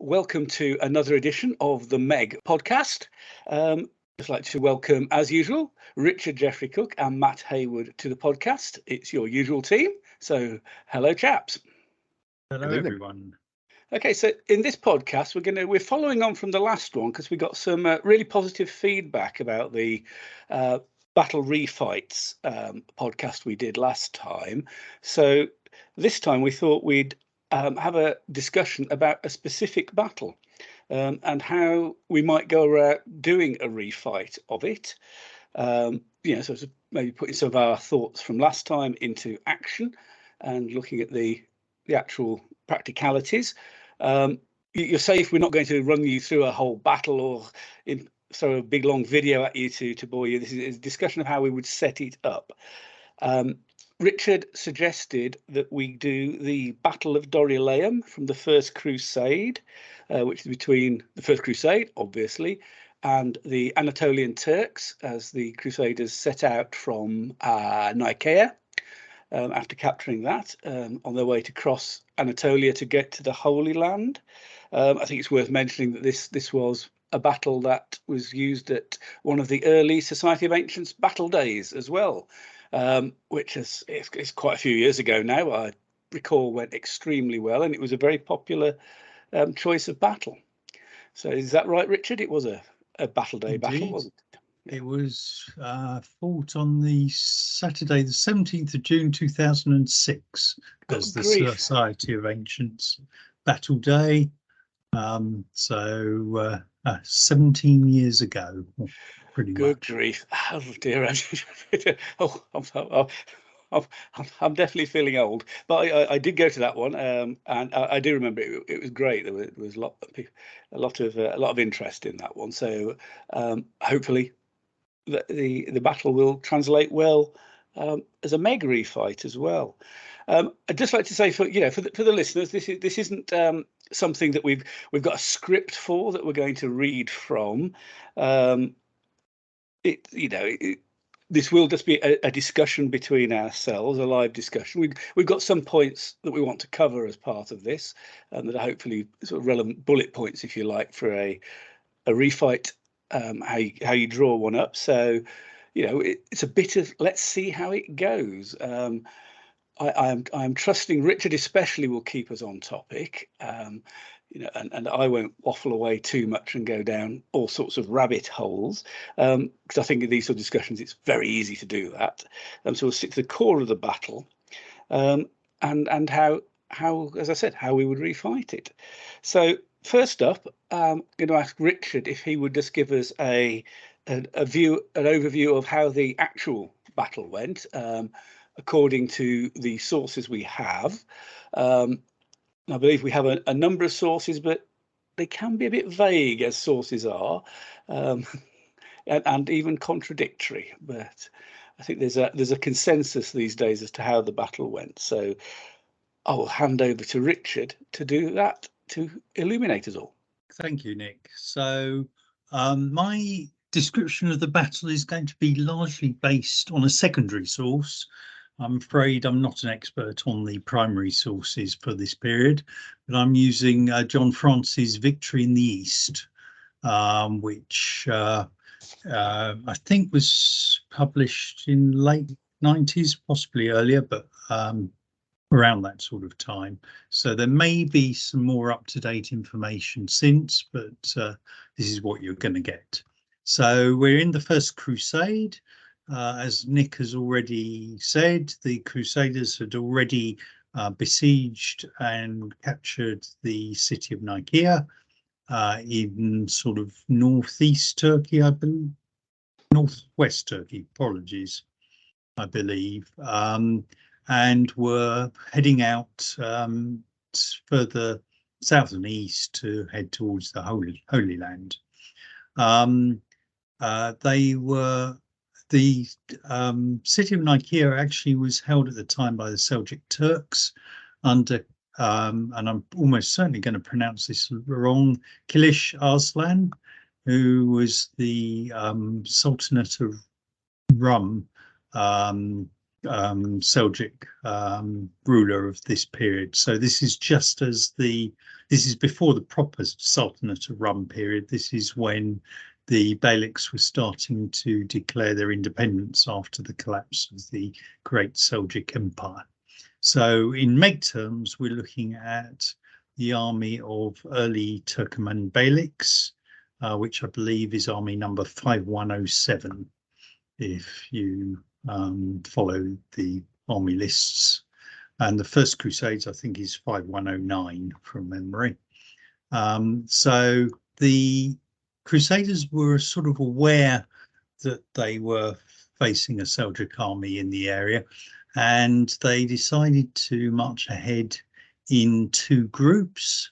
welcome to another edition of the MeG Podcast. I'd like to welcome, as usual, Richard Jeffrey Cook and Matt Hayward to the podcast. It's your usual team, so hello, chaps. Hello, everyone. Okay, so in this podcast, we're following on from the last one because we got some really positive feedback about the Battle Refights podcast we did last time. So this time we thought we'd have a discussion about a specific battle and how we might go around doing a refight of it. So maybe putting some of our thoughts from last time into action and looking at the actual practicalities. You're safe. We're not going to run you through a whole battle or throw a big long video at you to bore you. This is a discussion of how we would set it up. Richard suggested that we do the Battle of Dorylaeum from the First Crusade, which is between the First Crusade, obviously, and the Anatolian Turks as the Crusaders set out from Nicaea after capturing that on their way to cross Anatolia to get to the Holy Land. I think it's worth mentioning that this was a battle that was used at one of the early Society of Ancients battle days as well. Which is quite a few years ago now. I recall went extremely well, and it was a very popular choice of battle. So is that right, Richard? It was a battle day battle, wasn't it? Yeah. It was fought on the Saturday, the 17th of June 2006, as the Society of Ancients battle day. 17 years ago. Pretty Good much. grief. Oh dear. I'm definitely feeling old, but I did go to that one, and I do remember it was great. There was a lot of interest in that one. So hopefully the battle will translate well as a MeG refight as well. I'd just like to say for the listeners, this isn't something that we've got a script for that we're going to read from. This will just be a discussion between ourselves, a live discussion. We've got some points that we want to cover as part of this, that are hopefully sort of relevant bullet points, if you like, for a refight. How you draw one up. So, it's a bit of let's see how it goes. I'm trusting Richard especially will keep us on topic. And I won't waffle away too much and go down all sorts of rabbit holes, because I think in these sort of discussions it's very easy to do that. So we'll stick to the core of the battle, and how, as I said, how we would refight it. So first up, I'm going to ask Richard if he would just give us an overview of how the actual battle went, according to the sources we have. I believe we have a number of sources, but they can be a bit vague, as sources are, and even contradictory. But I think there's a consensus these days as to how the battle went. So I will hand over to Richard to do that, to illuminate us all. Thank you, Nick. So my description of the battle is going to be largely based on a secondary source. I'm afraid I'm not an expert on the primary sources for this period, but I'm using John France's Victory in the East, which I think was published in late 90s, possibly earlier, but around that sort of time. So there may be some more up-to-date information since, but this is what you're going to get. So we're in the First Crusade. As Nick has already said, the Crusaders had already besieged and captured the city of Nicaea in sort of northeast Turkey, I believe, northwest Turkey, apologies, I believe, and were heading out further south and east to head towards the Holy Land. The city of Nicaea actually was held at the time by the Seljuk Turks under, and I'm almost certainly going to pronounce this wrong, Kilish Arslan, who was the Sultanate of Rum, Seljuk ruler of this period. So this is just as the this is before the proper Sultanate of Rum period. This is when the Beyliks were starting to declare their independence after the collapse of the Great Seljuk Empire. So in MeG terms, we're looking at the army of early Turkoman Beyliks, which I believe is army number 5107, if you follow the army lists. And the first Crusades, I think, is 5109 from memory. So the Crusaders were sort of aware that they were facing a Seljuk army in the area, and they decided to march ahead in two groups.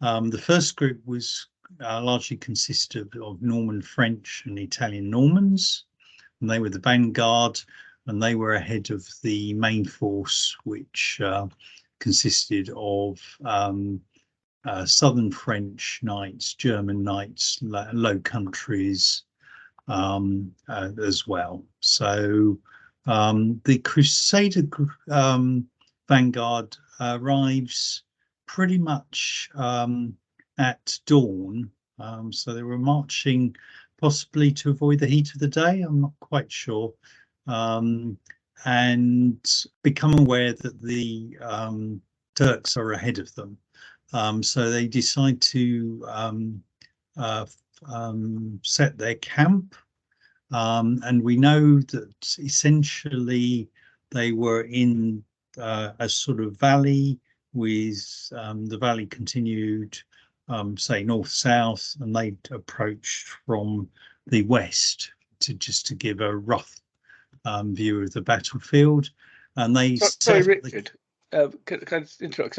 The first group was largely consisted of Norman French and Italian Normans, and they were the vanguard, and they were ahead of the main force, which consisted of Southern French knights, German knights, Low Countries as well. So the Crusader vanguard arrives pretty much at dawn. So they were marching possibly to avoid the heat of the day, I'm not quite sure, and become aware that the Turks are ahead of them. So they decide to set their camp, and we know that essentially they were in a sort of valley with the valley continued, say north-south, and they approached from the west to give a rough view of the battlefield. And they sorry, Richard, can I just interrupt?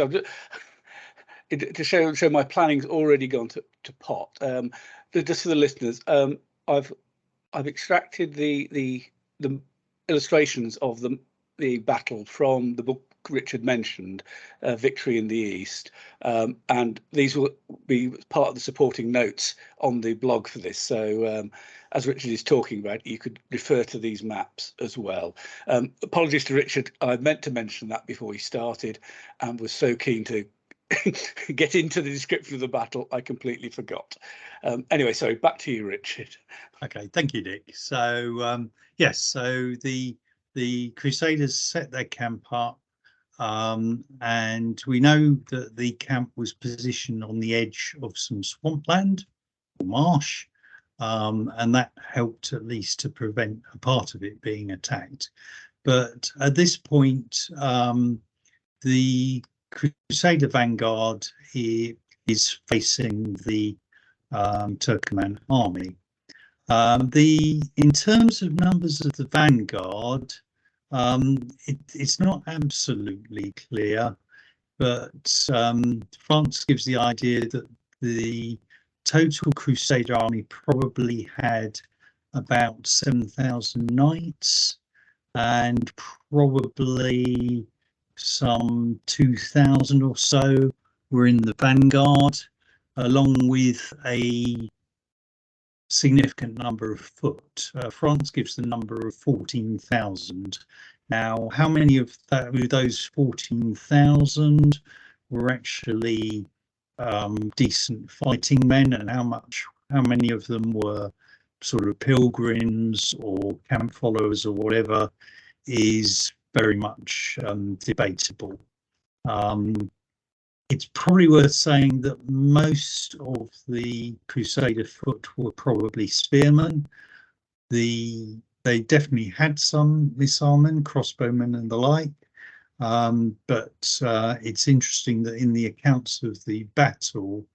To show my planning's already gone to pot. Just for the listeners, I've extracted the illustrations of the battle from the book Richard mentioned, Victory in the East, and these will be part of the supporting notes on the blog for this. So as Richard is talking about, you could refer to these maps as well. Apologies to Richard, I meant to mention that before we started and was so keen to get into the description of the battle, I completely forgot. Anyway, sorry, back to you, Richard. Okay, thank you, Dick. So yes, so the Crusaders set their camp up, and we know that the camp was positioned on the edge of some swampland or marsh, and that helped at least to prevent a part of it being attacked. But at this point, the Crusader vanguard is facing the Turkoman army. In terms of numbers of the vanguard, it's not absolutely clear, but France gives the idea that the total Crusader army probably had about 7,000 knights, and probably some 2,000 or so were in the vanguard, along with a significant number of foot. France gives the number of 14,000. Now, how many of those 14,000 were actually decent fighting men, and how many of them were sort of pilgrims or camp followers or whatever, is very much debatable. It's probably worth saying that most of the Crusader foot were probably spearmen. They definitely had some missilemen, crossbowmen and the like, but it's interesting that in the accounts of the battle,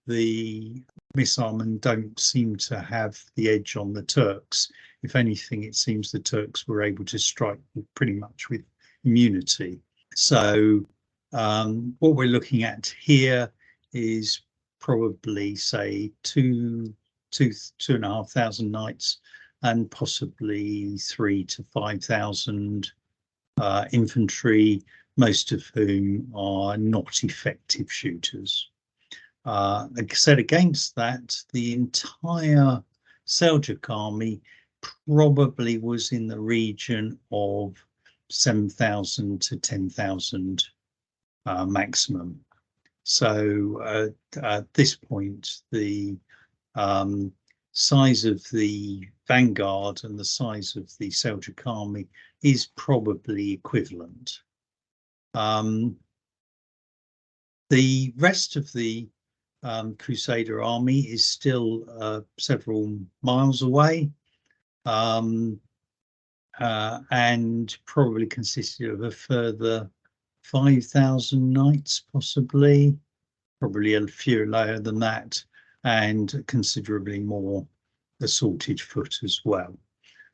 the missilemen don't seem to have the edge on the Turks. If anything, it seems the Turks were able to strike pretty much with immunity. So what we're looking at here is probably, say, 2,500 knights and possibly 3,000 to 5,000 infantry, most of whom are not effective shooters. Set against that, the entire Seljuk army probably was in the region of 7,000 to 10,000 maximum. So at this point, the size of the vanguard and the size of the Seljuk army is probably equivalent. The rest of the Crusader army is still several miles away, and probably consisted of a further 5,000 knights, probably a few lower than that, and considerably more assaulted foot as well.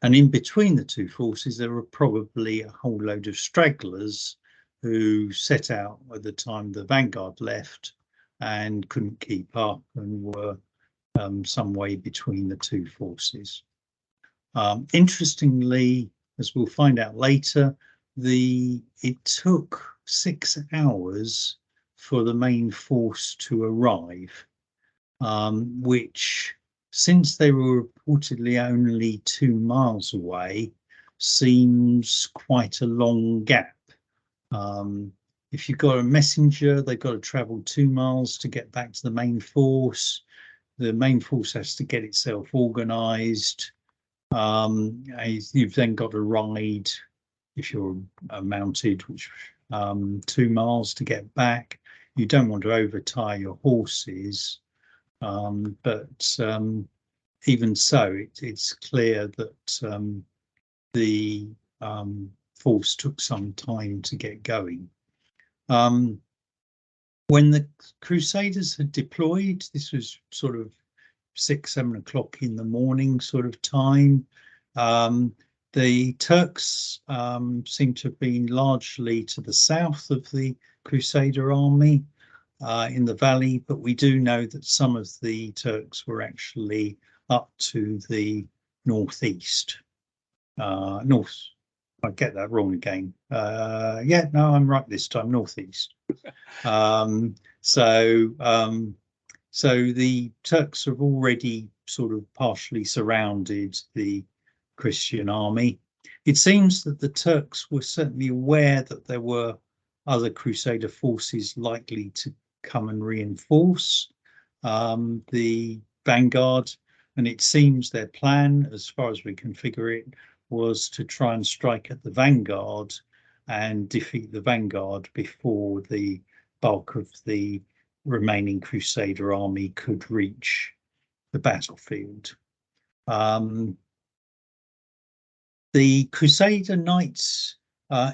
And in between the two forces, there were probably a whole load of stragglers who set out at the time the vanguard left and couldn't keep up and were some way between the two forces. Interestingly, as we'll find out later, it took 6 hours for the main force to arrive, which, since they were reportedly only 2 miles away, seems quite a long gap. If you've got a messenger, they've got to travel 2 miles to get back to the main force. The main force has to get itself organised. You've then got to ride, if you're mounted, which 2 miles to get back. You don't want to overtire your horses, but even so, it's clear that the force took some time to get going. When the Crusaders had deployed, this was sort of 6-7 o'clock in the morning sort of time. The Turks seem to have been largely to the south of the Crusader army in the valley, but we do know that some of the Turks were actually up to the northeast. North, I get that wrong again. Yeah, no, I'm right this time, northeast. So the Turks have already sort of partially surrounded the Christian army. It seems that the Turks were certainly aware that there were other Crusader forces likely to come and reinforce the vanguard, and it seems their plan, as far as we can figure it, was to try and strike at the vanguard and defeat the vanguard before the bulk of the remaining Crusader army could reach the battlefield. The Crusader knights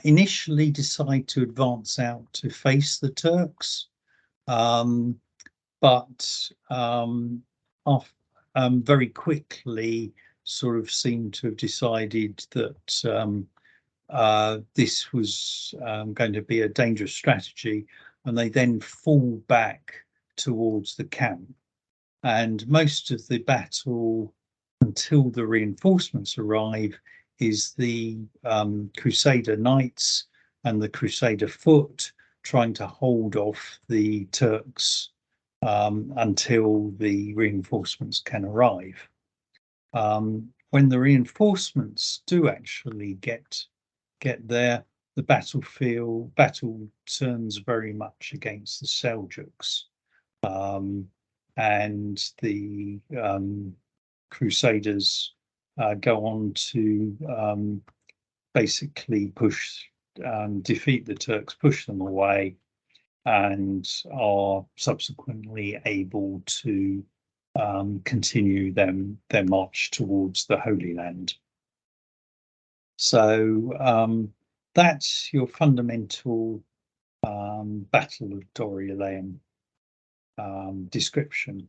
initially decide to advance out to face the Turks, but very quickly sort of seem to have decided that this was going to be a dangerous strategy, and they then fall back towards the camp. And most of the battle, until the reinforcements arrive, is the Crusader knights and the Crusader foot trying to hold off the Turks until the reinforcements can arrive. When the reinforcements do actually get there, the battle turns very much against the Seljuks, and the Crusaders go on to basically defeat the Turks, push them away, and are subsequently able to continue their march towards the Holy Land. So that's your fundamental Battle of Dorylaeum description.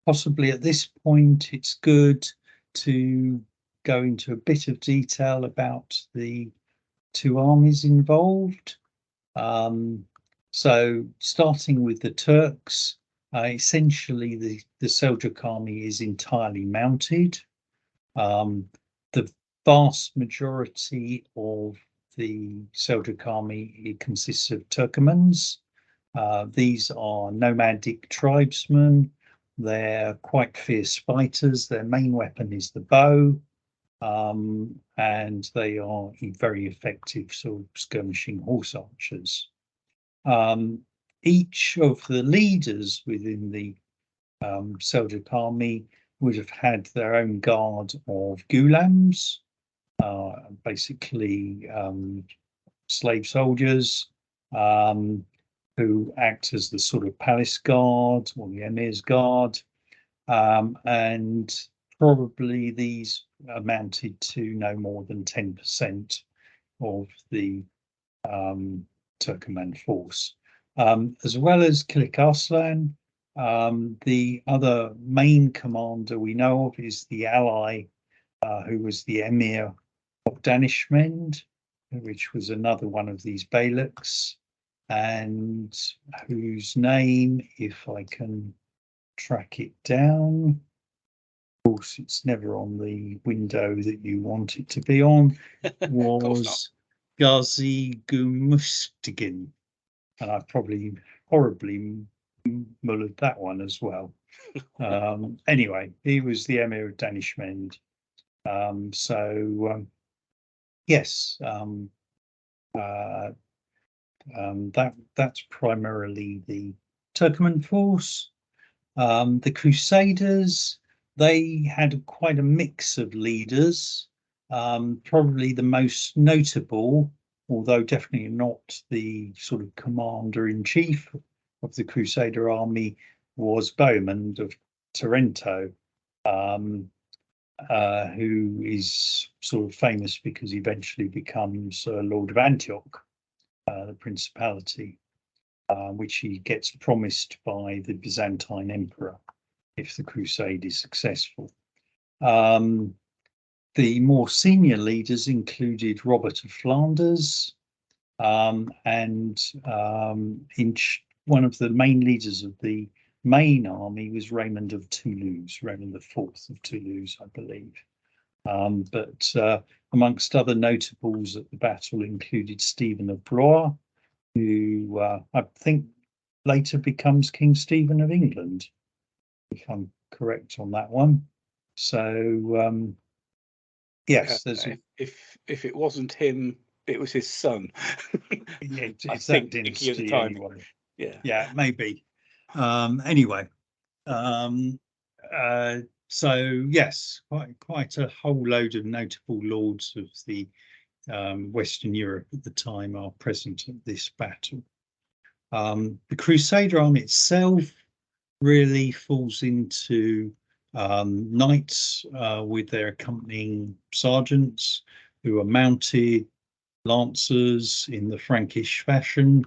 Possibly at this point, it's good to go into a bit of detail about the two armies involved. So starting with the Turks, essentially the Seljuk army is entirely mounted. The vast majority of the Seljuk army consists of Turkomans. These are nomadic tribesmen. They're quite fierce fighters. Their main weapon is the bow, and they are very effective sort of skirmishing horse archers. Each of the leaders within the Seljuk army would have had their own guard of gulams, basically slave soldiers, who act as the sort of palace guard or the emir's guard, and probably these amounted to no more than 10% of the Turkoman force. As well as Kilik Arslan, the other main commander we know of is the ally, who was the Emir of Danishmend, which was another one of these beyliks, and whose name, if I can track it down, of course it's never on the window that you want it to be on, was Gazi Gumushtigin, and I probably horribly mullered that one as well. Anyway, he was the Emir of Danishmend. Yes, that's primarily the Turkoman force. The Crusaders, they had quite a mix of leaders. Probably the most notable, although definitely not the sort of commander-in-chief of the Crusader army, was Bohemond of Tarento, who is sort of famous because he eventually becomes Lord of Antioch, the principality, which he gets promised by the Byzantine emperor if the crusade is successful. The more senior leaders included Robert of Flanders, and one of the main leaders of the main army was Raymond of Toulouse, Raymond IV of Toulouse, I believe. But amongst other notables at the battle included Stephen of Blois, who I think later becomes King Stephen of England, if I'm correct on that one. So yes, if it wasn't him, it was his son. It's that dynasty at the time. anyway. Yeah, maybe. Anyway, so yes, quite a whole load of notable lords of the Western Europe at the time are present at this battle. The Crusader army itself really falls into knights with their accompanying sergeants, who are mounted lancers in the Frankish fashion,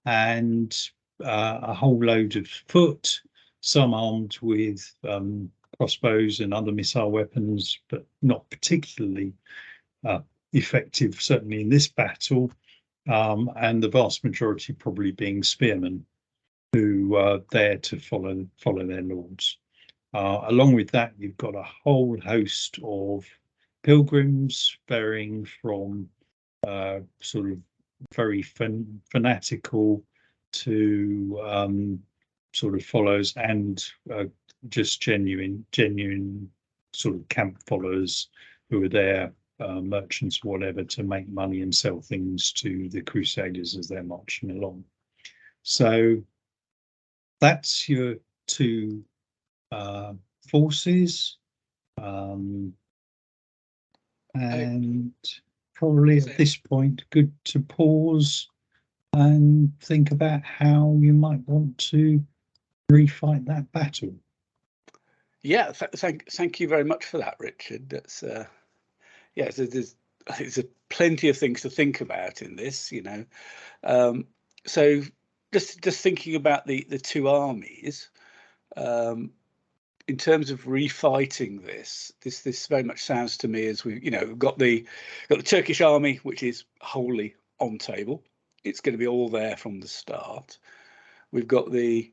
and a whole load of foot, some armed with crossbows and other missile weapons, but not particularly effective, certainly in this battle, and the vast majority probably being spearmen, who are there to follow their lords. Along with that, you've got a whole host of pilgrims, varying from sort of very fanatical to sort of followers, and just genuine sort of camp followers who are there, merchants or whatever, to make money and sell things to the Crusaders as they're marching along. So that's your two forces, and probably at this point good to pause and think about how you might want to refight that battle. Yeah, thank you very much for that, Richard. That's there's plenty of things to think about in this, you know. So just thinking about the two armies, in terms of refighting this very much sounds to me as we've got the Turkish army, which is wholly on table. It's going to be all there from the start. We've got the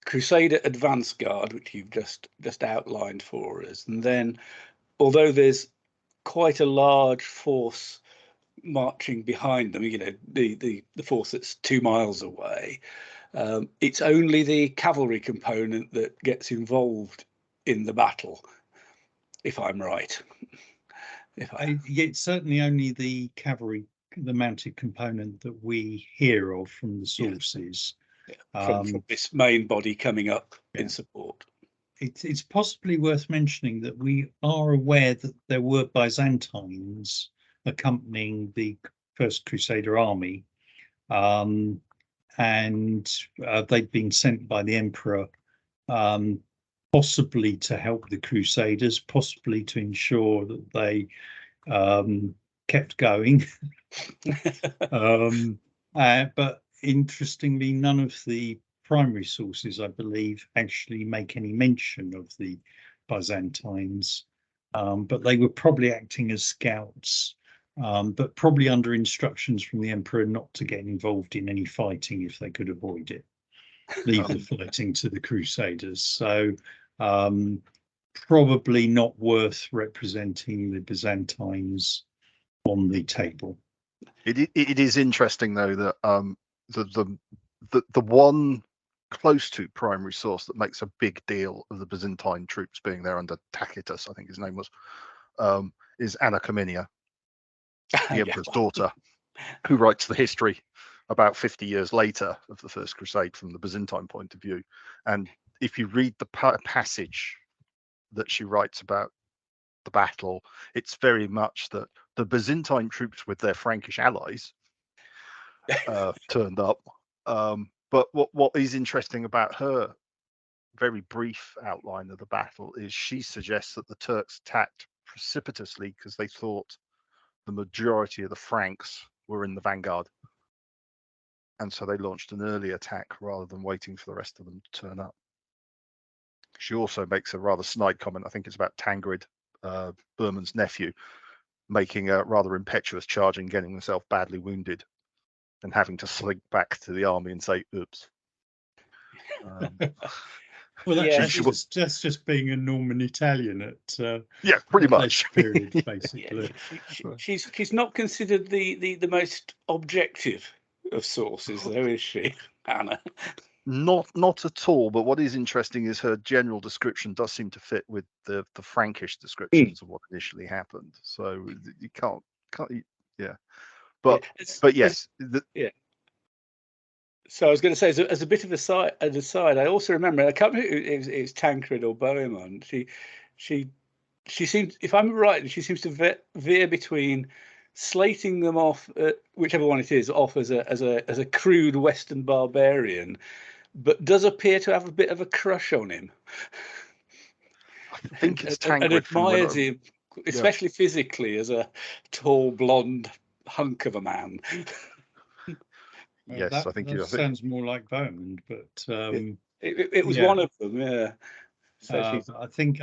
Crusader advance guard, which you've just outlined for us, and then although there's quite a large force marching behind them, the force that's 2 miles away, it's only the cavalry component that gets involved in the battle, if I'm right. It's certainly only the cavalry the mounted component that we hear of from the sources. From this main body coming up Yeah. in support. It's possibly worth mentioning that we are aware that there were Byzantines accompanying the First Crusader army, and they'd been sent by the emperor, possibly to help the Crusaders, possibly to ensure that they kept going. But interestingly, none of the primary sources, I believe, actually make any mention of the Byzantines, but they were probably acting as scouts, but probably under instructions from the emperor not to get involved in any fighting if they could avoid it, leave the fighting to the Crusaders. So probably not worth representing the Byzantines on the table. It is interesting though that the one close to primary source that makes a big deal of the Byzantine troops being there under Tacitus, I think his name was, is Anna Comnenia, the emperor's daughter, who writes the history about 50 years later of the First Crusade from the Byzantine point of view. And if you read the passage that she writes about the battle, it's very much that the Byzantine troops with their Frankish allies turned up. But what is interesting about her very brief outline of the battle is she suggests that the Turks attacked precipitously because they thought the majority of the Franks were in the vanguard. And so they launched an early attack rather than waiting for the rest of them to turn up. She also makes a rather snide comment, I think it's about Tancred, Berman's nephew, making a rather impetuous charge and getting himself badly wounded and having to slink back to the army and say, oops. Well, that's just being a Norman Italian at pretty much period, basically. She's not considered the most objective of sources, though, is she, Anna? Not at all. But what is interesting is her general description does seem to fit with the Frankish descriptions of what initially happened. So you can't yeah. But yes, So I was going to say, as a bit of an aside, I also remember, I can't remember if it was Tancred or Bohemond. She seems, if I'm right, she seems to veer between slating them off, whichever one it is, off as a crude Western barbarian, but does appear to have a bit of a crush on him. I think it's Tancred, and admires him, especially physically, as a tall, blonde hunk of a man. Yes, I think that sounds more like Bohemond, but it was one of them, yeah. So I think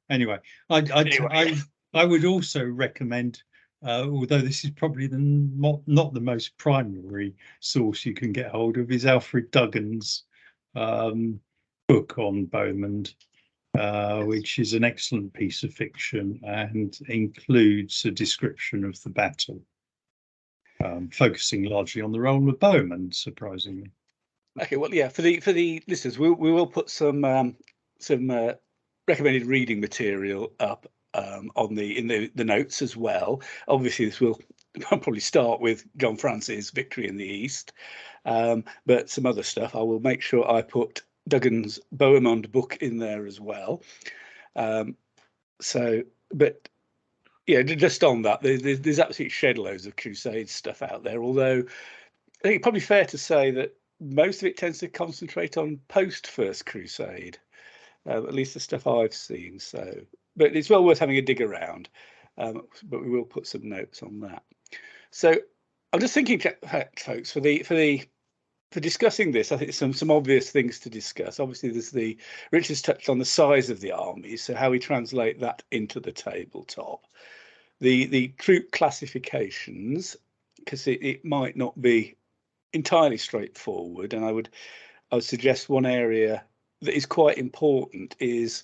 Anyway, I would also recommend, although this is probably not the most primary source you can get hold of, is Alfred Duggan's book on Bohemond, which is an excellent piece of fiction and includes a description of the battle. Focusing largely on the role of Bohemond, surprisingly. Okay, well, yeah, for the listeners, we will put some recommended reading material up on the notes as well. Obviously, this will probably start with John Francis' Victory in the East, but some other stuff. I will make sure I put Duggan's Bohemond book in there as well. But yeah, just on that, there's absolutely shed loads of Crusade stuff out there. Although I think it's probably fair to say that most of it tends to concentrate on post First Crusade, at least the stuff I've seen. So, but it's well worth having a dig around. But we will put some notes on that. So I'm just thinking, folks, for discussing this, I think some obvious things to discuss. Obviously, Richard's touched on the size of the armies, so how we translate that into the tabletop. The troop classifications, because it might not be entirely straightforward, and I would suggest one area that is quite important is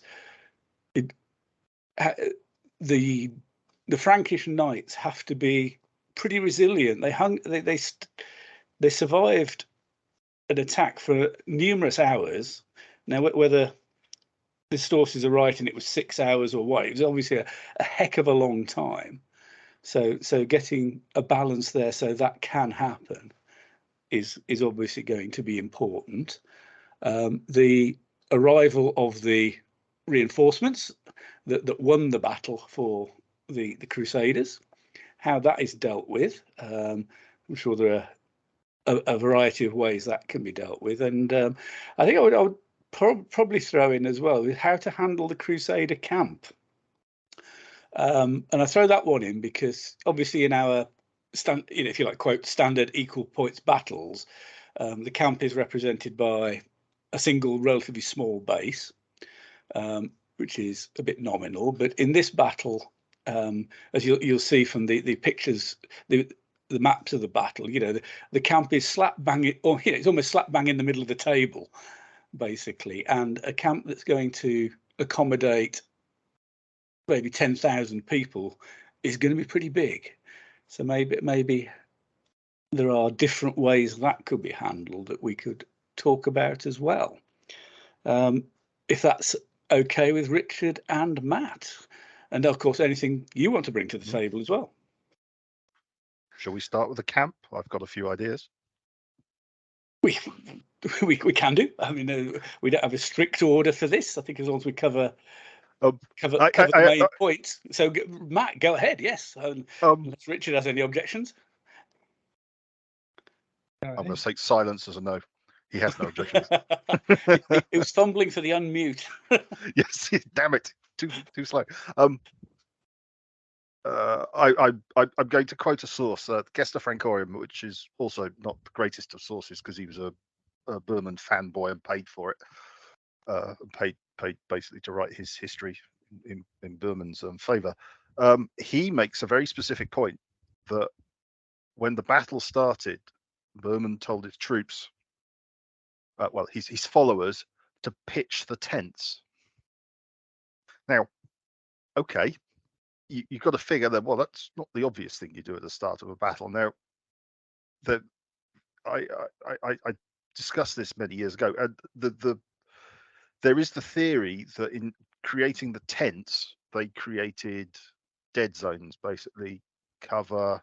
the Frankish knights have to be pretty resilient. They survived an attack for numerous hours. Now, whether the sources are right and it was 6 hours or what, it was obviously a heck of a long time. So getting a balance there so that can happen is obviously going to be important. The arrival of the reinforcements that won the battle for the Crusaders, how that is dealt with. I'm sure there are a variety of ways that can be dealt with, and I think I would probably throw in as well how to handle the Crusader camp. And I throw that one in because obviously in our if you like, quote, standard equal points battles, the camp is represented by a single relatively small base, which is a bit nominal. But in this battle, as you'll see from the pictures, the maps of the battle, the camp is slap bang, or it's almost slap bang in the middle of the table, basically, and a camp that's going to accommodate maybe 10,000 people is going to be pretty big. So maybe there are different ways that could be handled that we could talk about as well. If that's okay with Richard and Matt, and of course anything you want to bring to the table as well. Shall we start with the camp? I've got a few ideas. We can do. I mean, we don't have a strict order for this. I think as long as we cover the main points. So Matt, go ahead. Yes, unless Richard has any objections. I'm going to take silence as a no. He has no objections. He was fumbling for the unmute. Yes, damn it, too slow. I'm going to quote a source, Gesta Francorum, which is also not the greatest of sources because he was a Burman fanboy and paid for it, paid basically to write his history in Burman's favour. He makes a very specific point that when the battle started, Burman told his troops, his followers, to pitch the tents. Now, okay, you've got to figure that, well, that's not the obvious thing you do at the start of a battle. Now, I discussed this many years ago, and there is the theory that in creating the tents, they created dead zones, basically cover,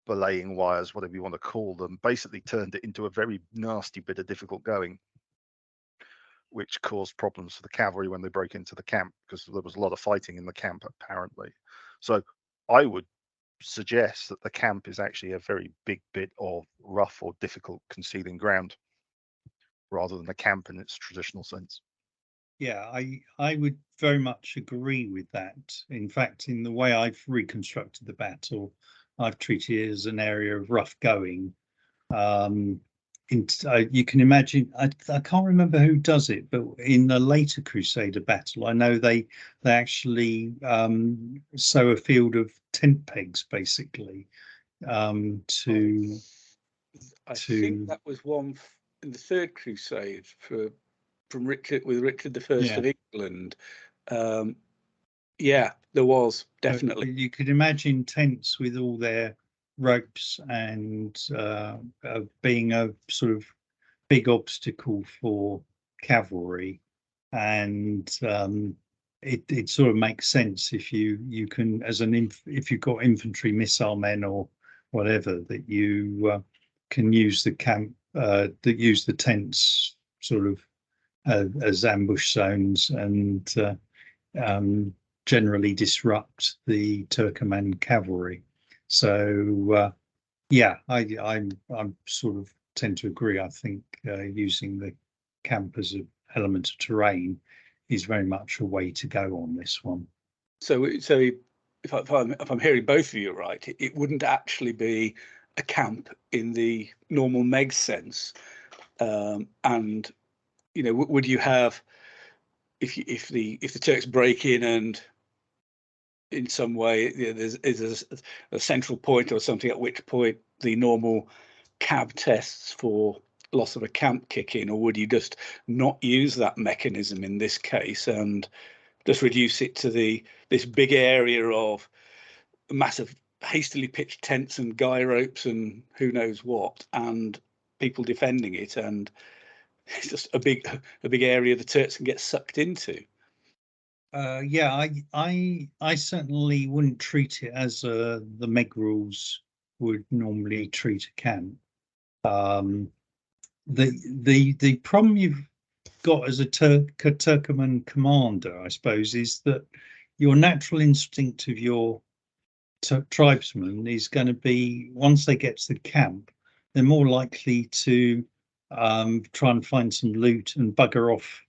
belaying wires, whatever you want to call them, basically turned it into a very nasty bit of difficult going, which caused problems for the cavalry when they broke into the camp because there was a lot of fighting in the camp, apparently. So I would suggest that the camp is actually a very big bit of rough or difficult concealing ground rather than a camp in its traditional sense. Yeah, I would very much agree with that. In fact, in the way I've reconstructed the battle, I've treated it as an area of rough going. You can imagine, I can't remember who does it, but in the later Crusader battle, I know they actually sow a field of tent pegs, basically, I think that was one in the Third Crusade from Richard I of England. Yeah, there was definitely. You could imagine tents with all their ropes and being a sort of big obstacle for cavalry, and it sort of makes sense if you can, as if you've got infantry missile men or whatever, that you can use the camp, that use the tents sort of as ambush zones and generally disrupt the Turkoman cavalry. So yeah, I'm sort of tend to agree. I think using the camp as an element of terrain is very much a way to go on this one. So if I'm hearing both of you right, it wouldn't actually be a camp in the normal MeG sense, and would you have, if the Turks break in and in some way there's a central point or something at which point the normal cab tests for loss of a camp kick in, or would you just not use that mechanism in this case and just reduce it to this big area of massive hastily pitched tents and guy ropes and who knows what and people defending it, and it's just a big area the Turks can get sucked into? Yeah, I certainly wouldn't treat it as the MeG rules would normally treat a camp. The problem you've got as a Turkoman commander, I suppose, is that your natural instinct of your tribesmen is going to be, once they get to the camp, they're more likely to try and find some loot and bugger off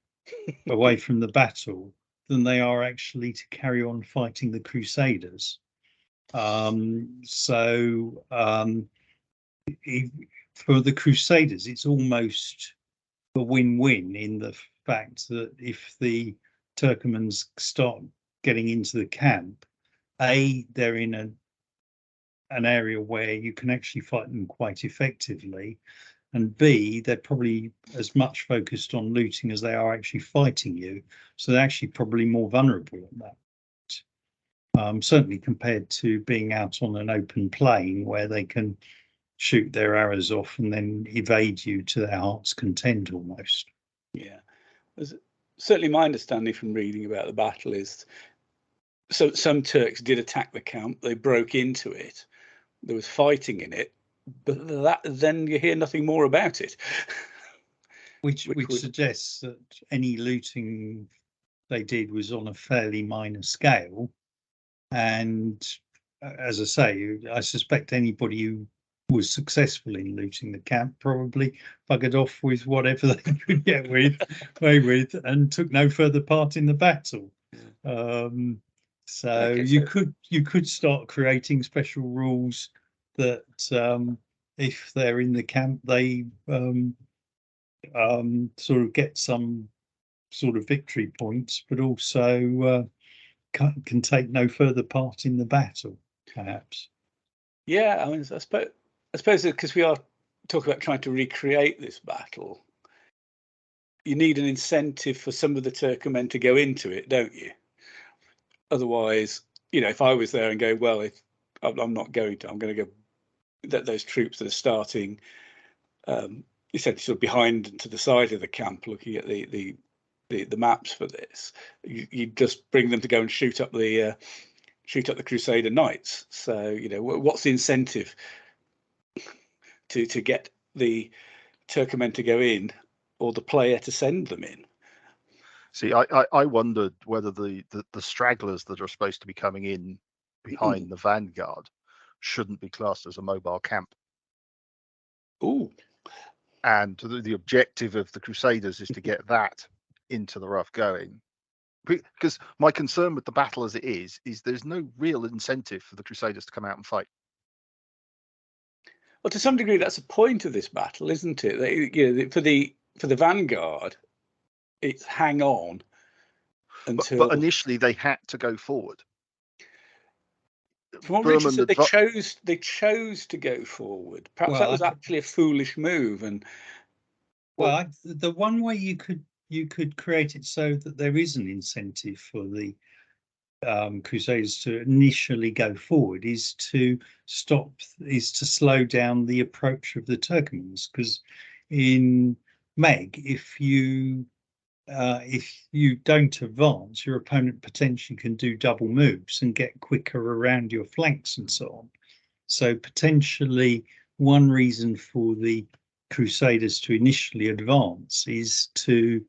away from the battle than they are actually to carry on fighting the Crusaders. For the Crusaders, it's almost a win-win in the fact that if the Turkomans start getting into the camp, they're in an area where you can actually fight them quite effectively, and B, they're probably as much focused on looting as they are actually fighting you, so they're actually probably more vulnerable at that. Certainly compared to being out on an open plain where they can shoot their arrows off and then evade you to their heart's content almost. Yeah, certainly my understanding from reading about the battle is, so some Turks did attack the camp, they broke into it, there was fighting in it, but then you hear nothing more about it. which suggests that any looting they did was on a fairly minor scale, and as I say, I suspect anybody who was successful in looting the camp probably buggered off with whatever they could get away with and took no further part in the battle. So you could start creating special rules that if they're in the camp, they sort of get some sort of victory points, but also can take no further part in the battle, perhaps. Yeah, I mean, I suppose because we are talking about trying to recreate this battle, you need an incentive for some of the Turkmen to go into it, don't you? Otherwise, if I was there and go, well, I'm not going to, I'm going to go, that those troops that are starting essentially sort of behind and to the side of the camp, looking at the maps for this, you just bring them to go and shoot up the Crusader Knights. So what's the incentive to get the Turkmen to go in, or the player to send them in? See, I wondered whether the stragglers that are supposed to be coming in behind the vanguard shouldn't be classed as a mobile camp. Ooh. And the objective of the Crusaders is to get that into the rough going. Because my concern with the battle as it is there's no real incentive for the Crusaders to come out and fight. Well, to some degree, that's the point of this battle, isn't it? For the vanguard, it's hang on until. But initially, they had to go forward. From what Richard said, they chose to go forward. Perhaps that was actually a foolish move. And the one way you could create it so that there is an incentive for the Crusaders to initially go forward is to slow down the approach of the Turkmens, because in MeG, if you don't advance, your opponent potentially can do double moves and get quicker around your flanks and so on. So potentially one reason for the Crusaders to initially advance is to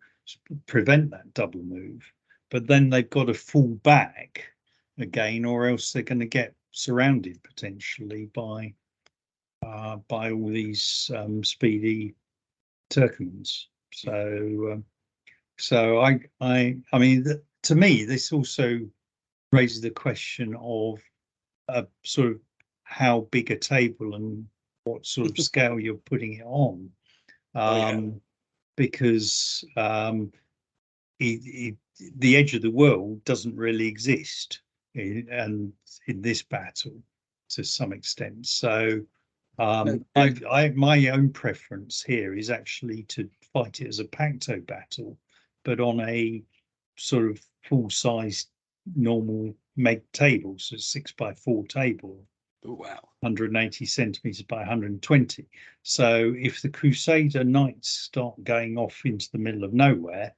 prevent that double move, but then they've got to fall back again, or else they're going to get surrounded potentially by all these speedy Turkmens. So I mean, to me, this also raises the question of sort of how big a table and what sort of scale you're putting it on, because the edge of the world doesn't really exist in this battle to some extent. So my own preference here is actually to fight it as a Pacto battle, but on a sort of full-sized normal MeG table, so 6x4 table. Oh, wow. 180 centimeters by 120. So if the Crusader Knights start going off into the middle of nowhere,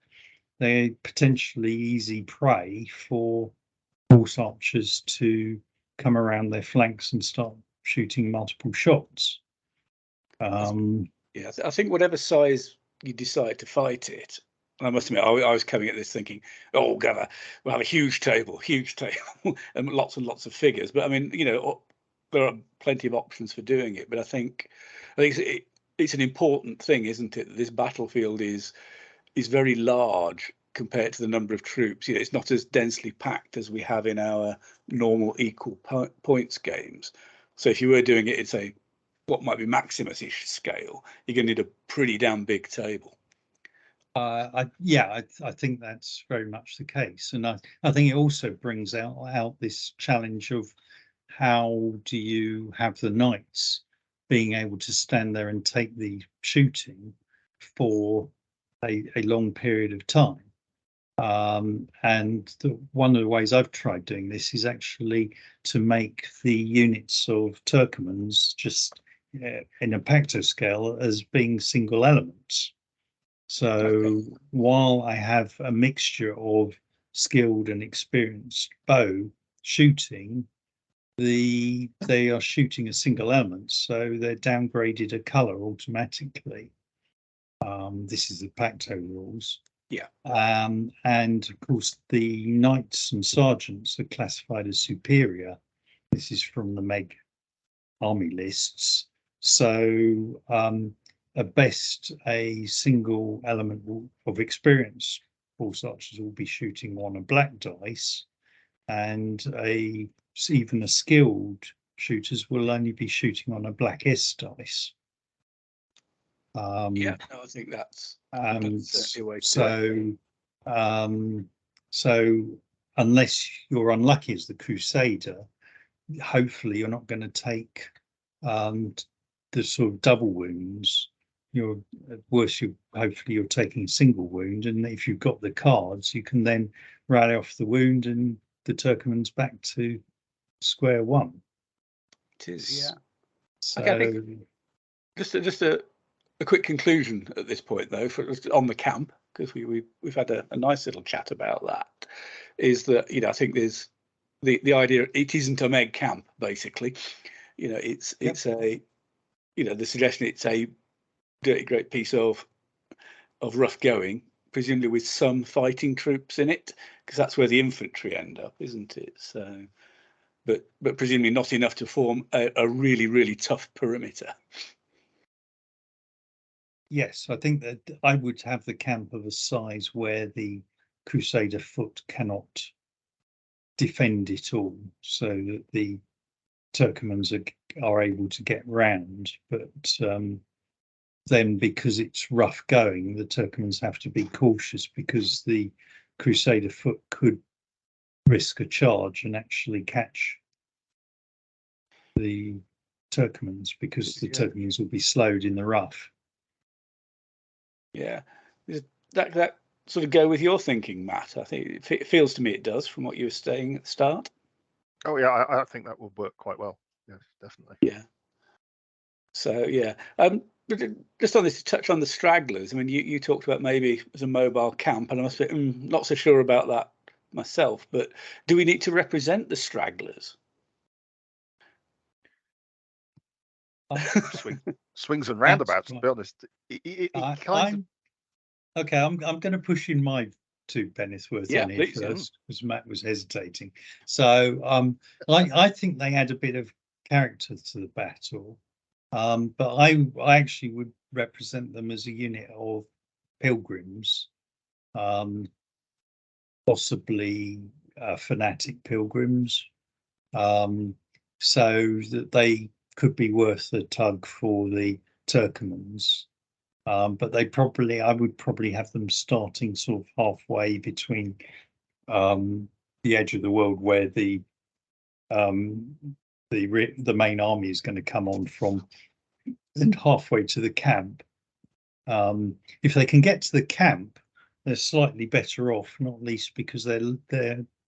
they're potentially easy prey for horse archers to come around their flanks and start shooting multiple shots. Yeah, I think whatever size you decide to fight it, I must admit, I was coming at this thinking, oh, we'll have a huge table, and lots of figures. But I mean, there are plenty of options for doing it. But I think it's an important thing, isn't it? That this battlefield is very large compared to the number of troops. It's not as densely packed as we have in our normal equal points games. So if you were doing it, it's what might be Maximus-ish scale, you're going to need a pretty damn big table. I think that's very much the case, and I think it also brings out this challenge of how do you have the knights being able to stand there and take the shooting for a long period of time. And one of the ways I've tried doing this is actually to make the units of Turkomans just in a pacto scale as being single elements. So while I have a mixture of skilled and experienced bow shooting, they are shooting a single element, so they're downgraded a color automatically. This is the pacto rules. Yeah. And of course, the knights and sergeants are classified as superior. This is from the MeG army lists. So at best, a single element of experience horse archers will be shooting on a black dice, and even a skilled shooters will only be shooting on a black S dice. I think that's certainly a way to do it. So unless you're unlucky as the Crusader, hopefully you're not going to take the sort of double wounds. Hopefully you're taking a single wound, and if you've got the cards, you can then rally off the wound, and the Turkoman's back to square one. It is, yeah. So I think just a quick conclusion at this point, though, on the camp, because we've had a nice little chat about that, is that I think there's the idea it isn't a MeG camp, basically. It's a the suggestion it's a dirty great piece of rough going, presumably with some fighting troops in it, because that's where the infantry end up, isn't it? So, but presumably not enough to form a really, really tough perimeter. Yes, I think that I would have the camp of a size where the Crusader foot cannot defend it all, so that the Turkomans are able to get round, but then because it's rough going, the Turkomans have to be cautious, because the Crusader foot could risk a charge and actually catch the Turkomans, because the Turkomans will be slowed in the rough. Yeah, that sort of go with your thinking, Matt? I think it feels to me it does, from what you were saying at the start. Oh yeah, I think that would work quite well. Yes, definitely. Yeah. So yeah, but just on this, to touch on the stragglers. I mean, you talked about maybe as a mobile camp, and I must be not so sure about that myself. But do we need to represent the stragglers? Swings and roundabouts. To be honest, I'm going to push in my 2 penn'orth on here first, because Matt was hesitating. So I think they add a bit of character to the battle, but I actually would represent them as a unit of pilgrims, possibly fanatic pilgrims, so that they could be worth a tug for the Turkomans. But I would probably have them starting sort of halfway between the edge of the world where the main army is going to come on from, and halfway to the camp. If they can get to the camp, they're slightly better off, not least because they're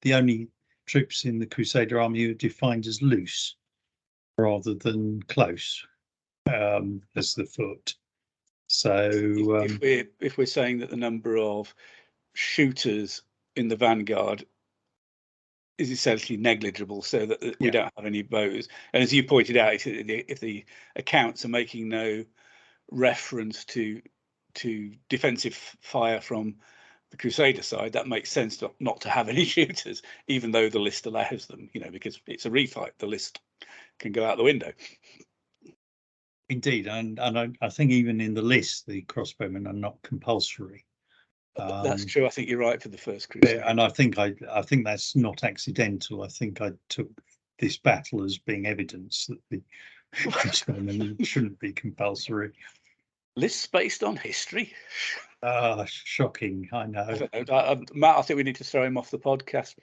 the only troops in the Crusader army who are defined as loose rather than close, as the foot. So if we're saying that the number of shooters in the vanguard is essentially negligible, so that we don't have any bows. And as you pointed out, if the accounts are making no reference to defensive fire from the Crusader side, that makes sense not to have any shooters, even though the list allows them, because it's a refight, the list can go out the window. Indeed, and I think even in the list, the crossbowmen are not compulsory. That's true. I think you're right for the first Crusade. And I think that's not accidental. I think I took this battle as being evidence that the crossbowmen shouldn't be compulsory. Lists based on history. Shocking, I know. Matt, I think we need to throw him off the podcast.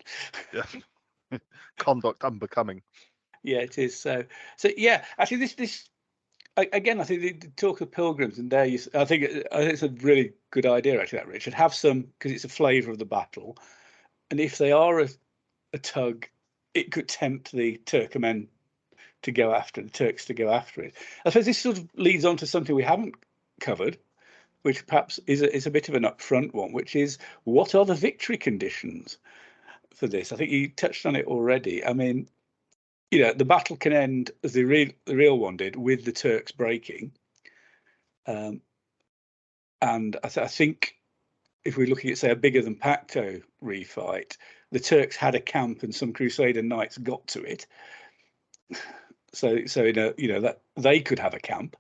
Yeah. Conduct unbecoming. Yeah, it is. So yeah, actually this again, I think the talk of pilgrims and there, I think it's a really good idea, actually, that Richard. Have some, because it's a flavour of the battle. And if they are a tug, it could tempt the Turkmen to go after the Turks to go after it. I suppose this sort of leads on to something we haven't covered, which perhaps is a bit of an upfront one, which is, what are the victory conditions for this? I think you touched on it already. I mean, the battle can end, as the real one did, with the Turks breaking. And I think if we're looking at, say, a bigger than Pacto refight, the Turks had a camp and some Crusader knights got to it. So that they could have a camp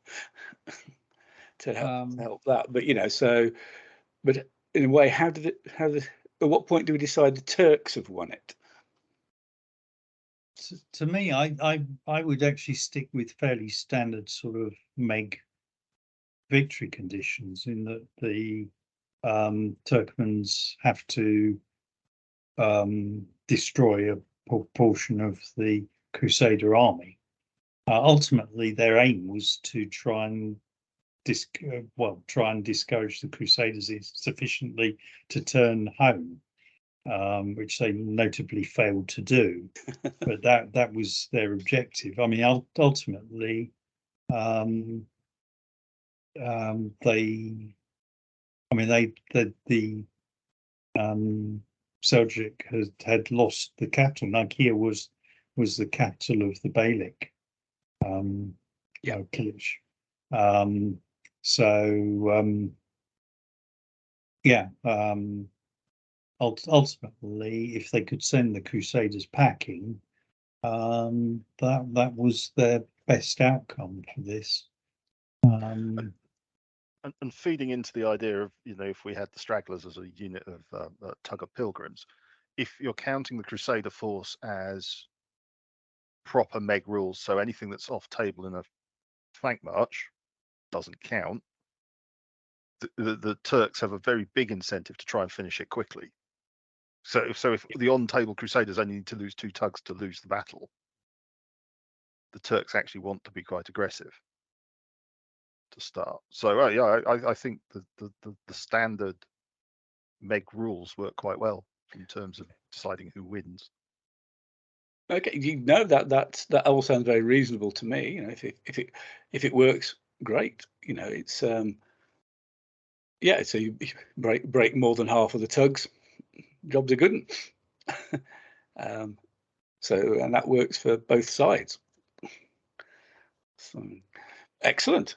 to help that. But but in a way, at what point do we decide the Turks have won it? To me, I would actually stick with fairly standard sort of MEG victory conditions, in that the Turkmens have to destroy a portion of the Crusader army. Ultimately, their aim was to try and discourage the Crusaders sufficiently to turn home, which they notably failed to do. But that was their objective. I mean, ultimately, the Seljuk had lost the capital. Nicaea was the capital of the Beylik, Kilic. Ultimately, if they could send the Crusaders packing, that was their best outcome for this. And feeding into the idea of, if we had the stragglers as a unit of tug of pilgrims, if you're counting the Crusader force as proper MEG rules, so anything that's off table in a flank march doesn't count, the Turks have a very big incentive to try and finish it quickly. So if the on-table Crusaders only need to lose 2 tugs to lose the battle, the Turks actually want to be quite aggressive to start. So I think the standard MEG rules work quite well in terms of deciding who wins. Okay, that all sounds very reasonable to me. If it works, great. It's so you break more than half of the tugs, job's a good one. And that works for both sides. So, excellent.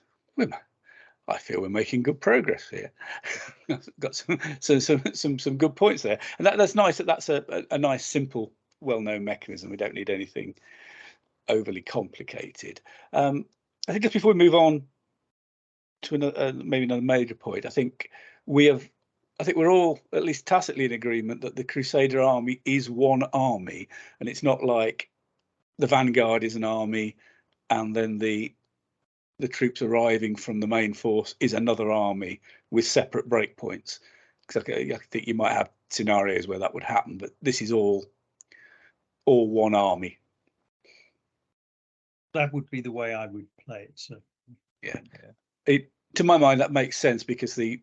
I feel we're making good progress here. Got some good points there, and that's nice. That's a nice, simple, well-known mechanism. We don't need anything overly complicated. I think just before we move on to maybe another major point, I think we're all at least tacitly in agreement that the Crusader army is one army, and it's not like the vanguard is an army and then the troops arriving from the main force is another army with separate breakpoints. Because I think you might have scenarios where that would happen, but this is all one army. That would be the way I would play it. So yeah. To my mind, that makes sense, because the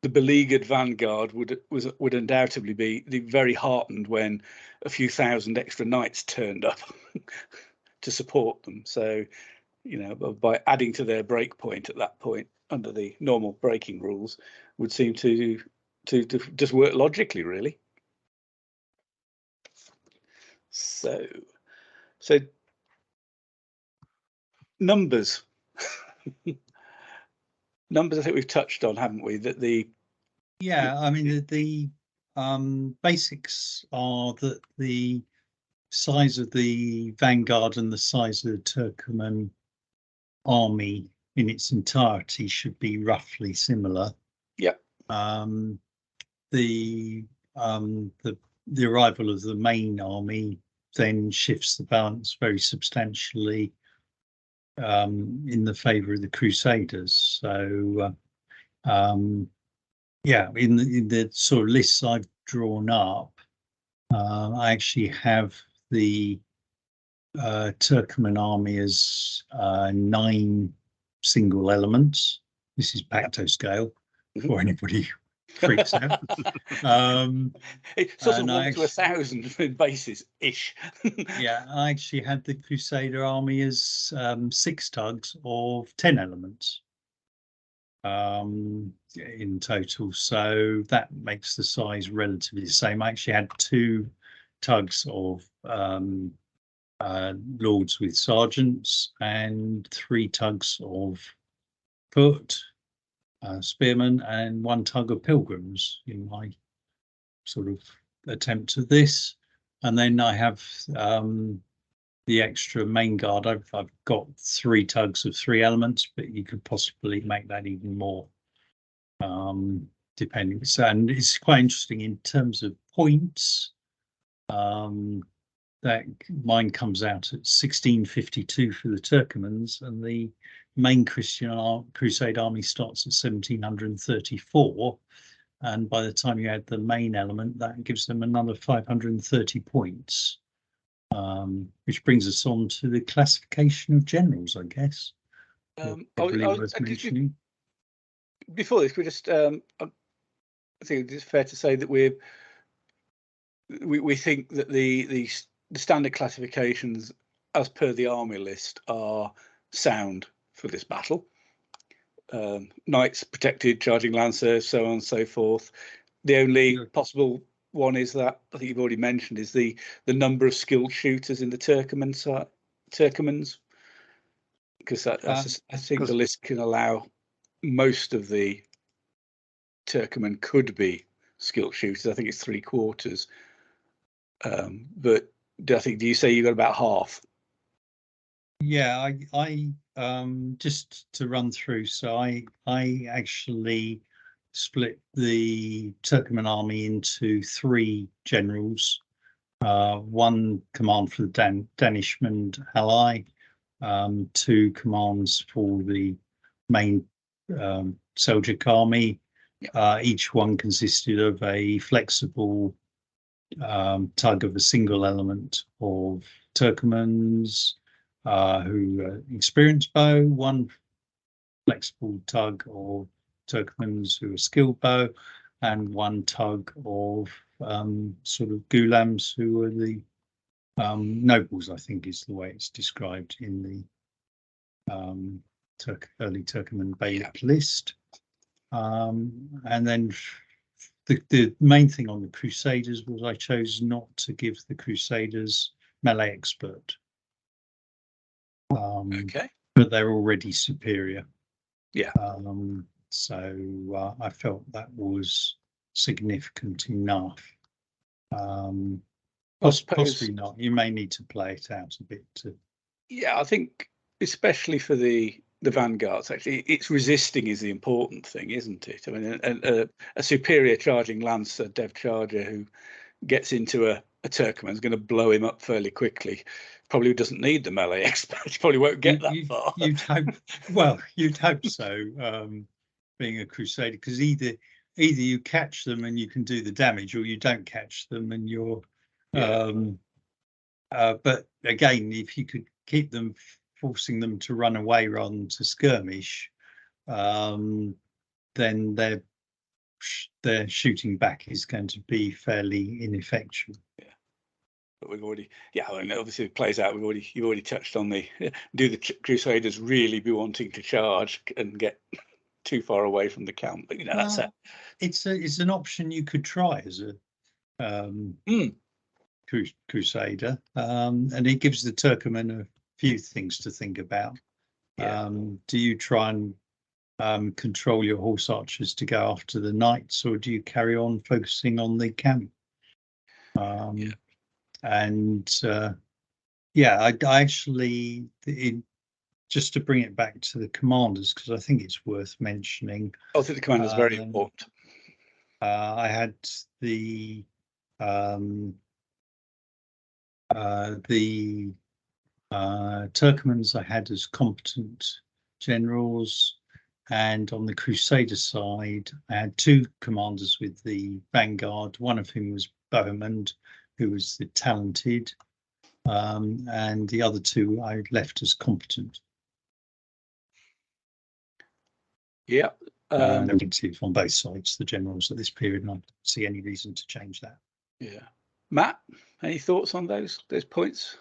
beleaguered vanguard would undoubtedly be very heartened when a few thousand extra knights turned up to support them. So, by adding to their break point at that point under the normal breaking rules, would seem to to just work logically, really. So numbers. Numbers, I think we've touched on, haven't we? That I mean the basics are that the size of the vanguard and the size of the Turkoman army in its entirety should be roughly similar. Yep. The arrival of the main army then shifts the balance very substantially in the favour of the Crusaders. So in the sort of lists I've drawn up, I actually have the Turkoman army as 9 single elements. This is Pacto scale for anybody freaks out. It's sort of 1 to 1,000 bases ish. Yeah, I actually had the Crusader army as 6 tugs of 10 elements in total, so that makes the size relatively the same. I actually had 2 tugs of lords with sergeants and 3 tugs of foot spearmen and 1 tug of pilgrims in my sort of attempt at this. And then I have the extra main guard. I've got 3 tugs of 3 elements, but you could possibly make that even more, depending. So, and it's quite interesting in terms of points. That mine comes out at 1652 for the Turkomans, and the main Crusade army starts at 1734. And by the time you add the main element, that gives them another 530 points, which brings us on to the classification of generals, I guess. Before this, we just I think it's fair to say that we think that the standard classifications as per the army list are sound for this battle. Knights, protected, charging lancers, so on and so forth. The only possible one is that I think you've already mentioned is the number of skilled shooters in the Turkomans, because I think the list can allow most of the Turkoman could be skilled shooters. I think it's 3/4. But do you say you got about half? Yeah, I just to run through. So I actually split the Turkoman army into 3 generals, 1 command for the Danishmend ally, 2 commands for the main Seljuk army. Each one consisted of a flexible tug of a single element of Turkomans who experienced bow, 1 flexible tug of Turkomans who are skilled bow, and 1 tug of sort of Gulams who are the nobles, I think is the way it's described in the early Turkoman Beylik list. And then the main thing on the Crusaders was I chose not to give the Crusaders melee expert. Okay. But they're already superior. Yeah. So I felt that was significant enough. Possibly not. You may need to play it out a bit. Yeah, I think especially for the vanguards, actually, it's resisting is the important thing, isn't it? I mean, a superior charging lancer, dev charger, who gets into a Turkoman is going to blow him up fairly quickly. Probably doesn't need the melee expert. He probably won't get that far. You'd hope so. Being a Crusader, because either you catch them and you can do the damage, or you don't catch them and you're. But again, if you could keep them, forcing them to run away rather than to skirmish, then their shooting back is going to be fairly ineffectual. Yeah, but we've already, I mean, obviously it plays out. You've already touched on do the Crusaders really be wanting to charge and get too far away from the camp. But that's well, it's an option you could try as a crusader, and it gives the Turkmen a few things to think about. Yeah. Do you try and control your horse archers to go after the knights, or do you carry on focusing on the camp? And I actually, just to bring it back to the commanders, because I think it's worth mentioning. I think the commander's very important. I had the Turkmens I had as competent generals, and on the Crusader side I had two commanders with the vanguard, one of whom was Bohemond, who was the talented, and the other two I left as competent. Yeah. They're negative on both sides, the generals at this period, and I don't see any reason to change that. Yeah. Matt, any thoughts on those points?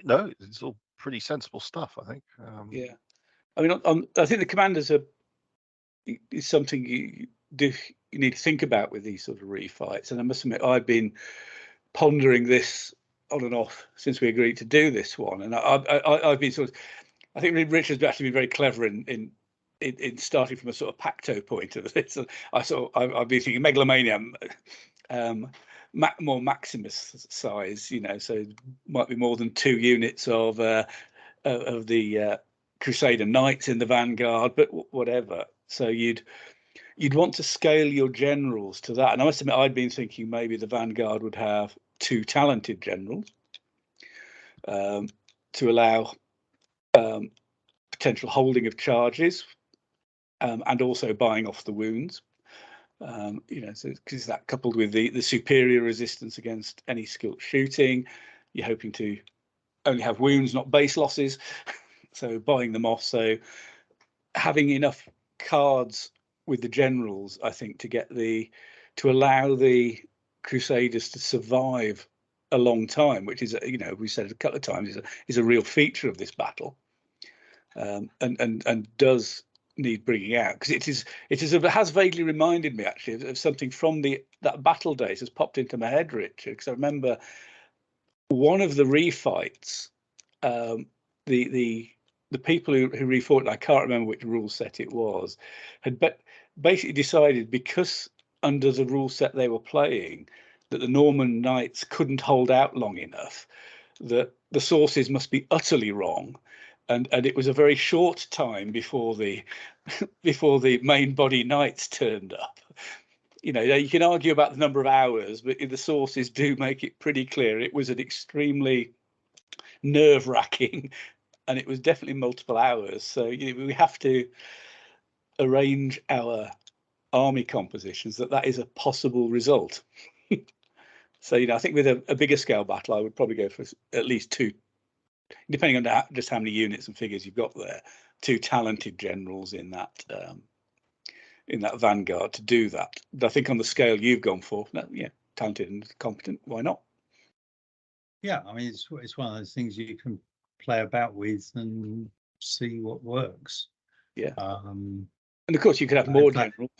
No, it's all pretty sensible stuff, I think. Yeah. I mean, I think the commanders is something you need to think about with these sort of refights. And I must admit, I've been pondering this on and off since we agreed to do this one. And I've been I think Richard's actually been very clever in starting from a sort of pacto point of this. I've been thinking megalomania, more Maximus size, so it might be more than 2 units of the Crusader Knights in the vanguard, but whatever. So you'd want to scale your generals to that. And I must admit, I'd been thinking maybe the vanguard would have 2 talented generals to allow potential holding of charges and also buying off the wounds. So because that coupled with the superior resistance against any skilled shooting, you're hoping to only have wounds, not base losses. So buying them off. So having enough cards with the generals, I think, to allow the Crusaders to survive a long time, which is, we said a couple of times, is a real feature of this battle, and does need bringing out, because it has vaguely reminded me actually of something from that battle days has popped into my head, Richard, because I remember one of the refights, the people who refought, and I can't remember which rule set it was, had basically decided, because under the rule set they were playing, that the Norman knights couldn't hold out long enough, that the sources must be utterly wrong, and it was a very short time before the main body knights turned up. You can argue about the number of hours, but the sources do make it pretty clear it was an extremely nerve-wracking, and it was definitely multiple hours. So we have to arrange our army compositions that is a possible result. So I think with a bigger scale battle, I would probably go for at least 2, depending on just how many units and figures you've got there, 2 talented generals in that vanguard to do that. But I think on the scale you've gone for, talented and competent, why not? Yeah, I mean, it's one of those things you can play about with and see what works. Yeah. And of course, you could have more generals.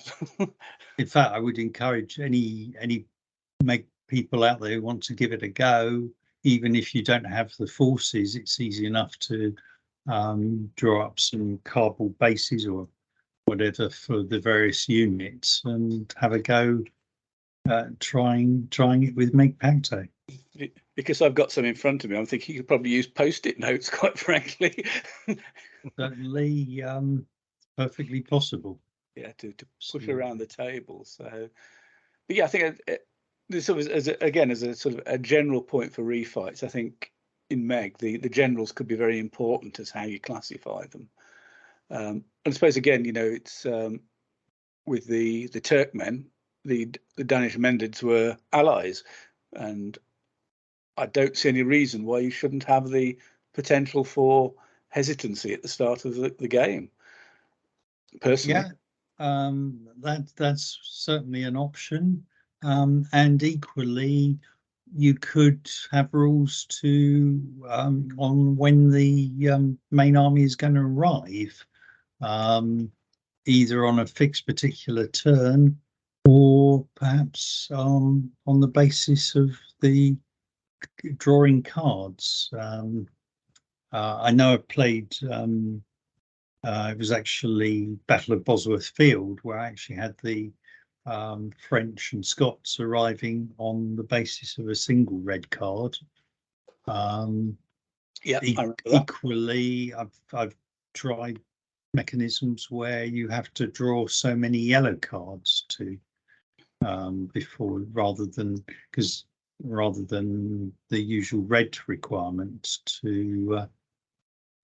In fact, I would encourage any people out there who want to give it a go. Even if you don't have the forces, it's easy enough to draw up some cardboard bases or whatever for the various units and have a go at trying it with MeG Pacto. Because I've got some in front of me, I'm thinking you could probably use post-it notes, quite frankly. Certainly, perfectly possible. Yeah, to push around the table. So, but yeah, I think this as a sort of a general point for refights, I think in MeG the generals could be very important as how you classify them. And I suppose again, it's with the Turkmen, the Danish Mendids were allies, and I don't see any reason why you shouldn't have the potential for hesitancy at the start of the game. Personally, that's certainly an option, and equally, you could have rules on when the main army is going to arrive. either on a fixed particular turn or perhaps on the basis of the drawing cards. I know I played, it was actually Battle of Bosworth Field, where I actually had the French and Scots arriving on the basis of a single red card. Yeah, I remember that. Equally, I've tried mechanisms where you have to draw so many yellow cards to before, rather than the usual red requirement to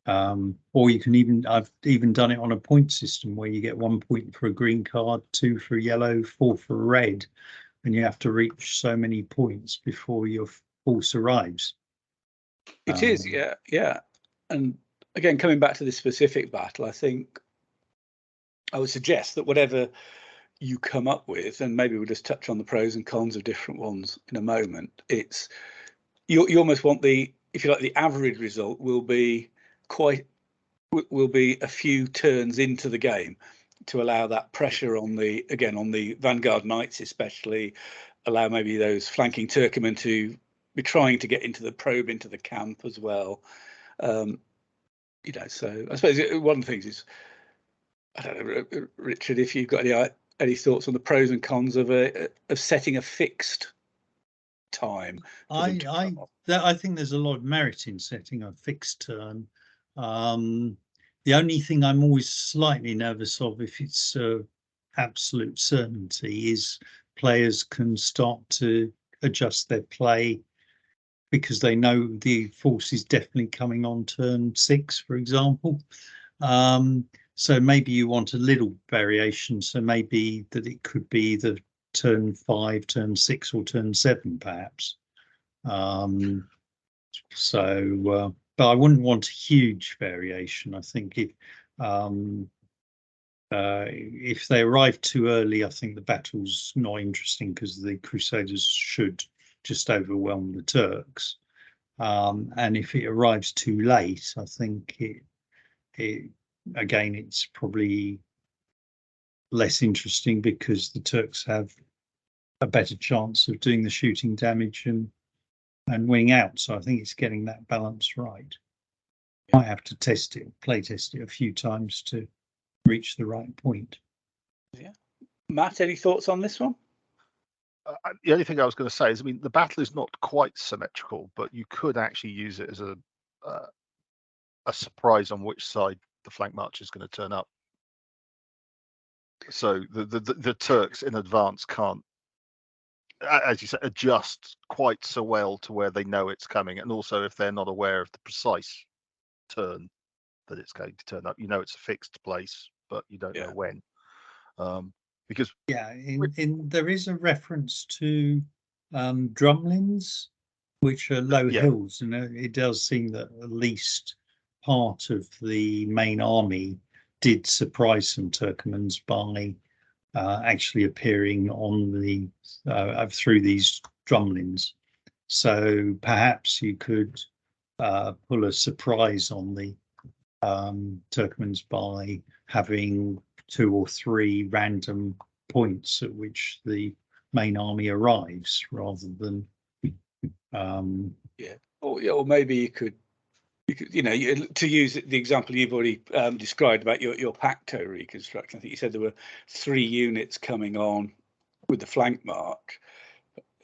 or you can even, I've even done it on a point system where you get 1 point for a green card, 2 for yellow, 4 for red, and you have to reach so many points before your force arrives. It is, yeah. And again, coming back to this specific battle, I think I would suggest that whatever you come up with, and maybe we'll just touch on the pros and cons of different ones in a moment, it's you almost want the, if you like, the average result will be a few turns into the game to allow that pressure on the Vanguard Knights, especially allow maybe those flanking Turkmen to be trying to get into the probe into the camp as well. So I suppose one of the things is, I don't know, Richard, if you've got any thoughts on the pros and cons of setting a fixed time. I think there's a lot of merit in setting a fixed turn. The only thing I'm always slightly nervous of, if it's absolute certainty, is players can start to adjust their play because they know the force is definitely coming on turn 6, for example. So maybe you want a little variation. So maybe that it could be the turn 5, turn 6, or turn 7, perhaps. But I wouldn't want a huge variation. I think if they arrive too early, I think the battle's not interesting because the Crusaders should just overwhelm the Turks. And if it arrives too late, I think it's probably less interesting because the Turks have a better chance of doing the shooting damage and winning out. So I think it's getting that balance right. Might have to play test it a few times to reach the right point. Yeah. Matt, any thoughts on this one? The only thing I was going to say is, I mean, the battle is not quite symmetrical, but you could actually use it as a surprise on which side the flank march is going to turn up. So the Turks in advance can't, as you said, adjust quite so well to where they know it's coming, and also if they're not aware of the precise turn that it's going to turn up, it's a fixed place, but you don't know when. Because there is a reference to drumlins, which are low hills, and it does seem that at least part of the main army did surprise some Turkmens by actually appearing on the through these drumlins. So perhaps you could pull a surprise on the Turkmens by having 2 or 3 random points at which the main army arrives, rather than or maybe you could to use the example you've already described about your Pacto reconstruction. I think you said there were 3 units coming on with the flank march.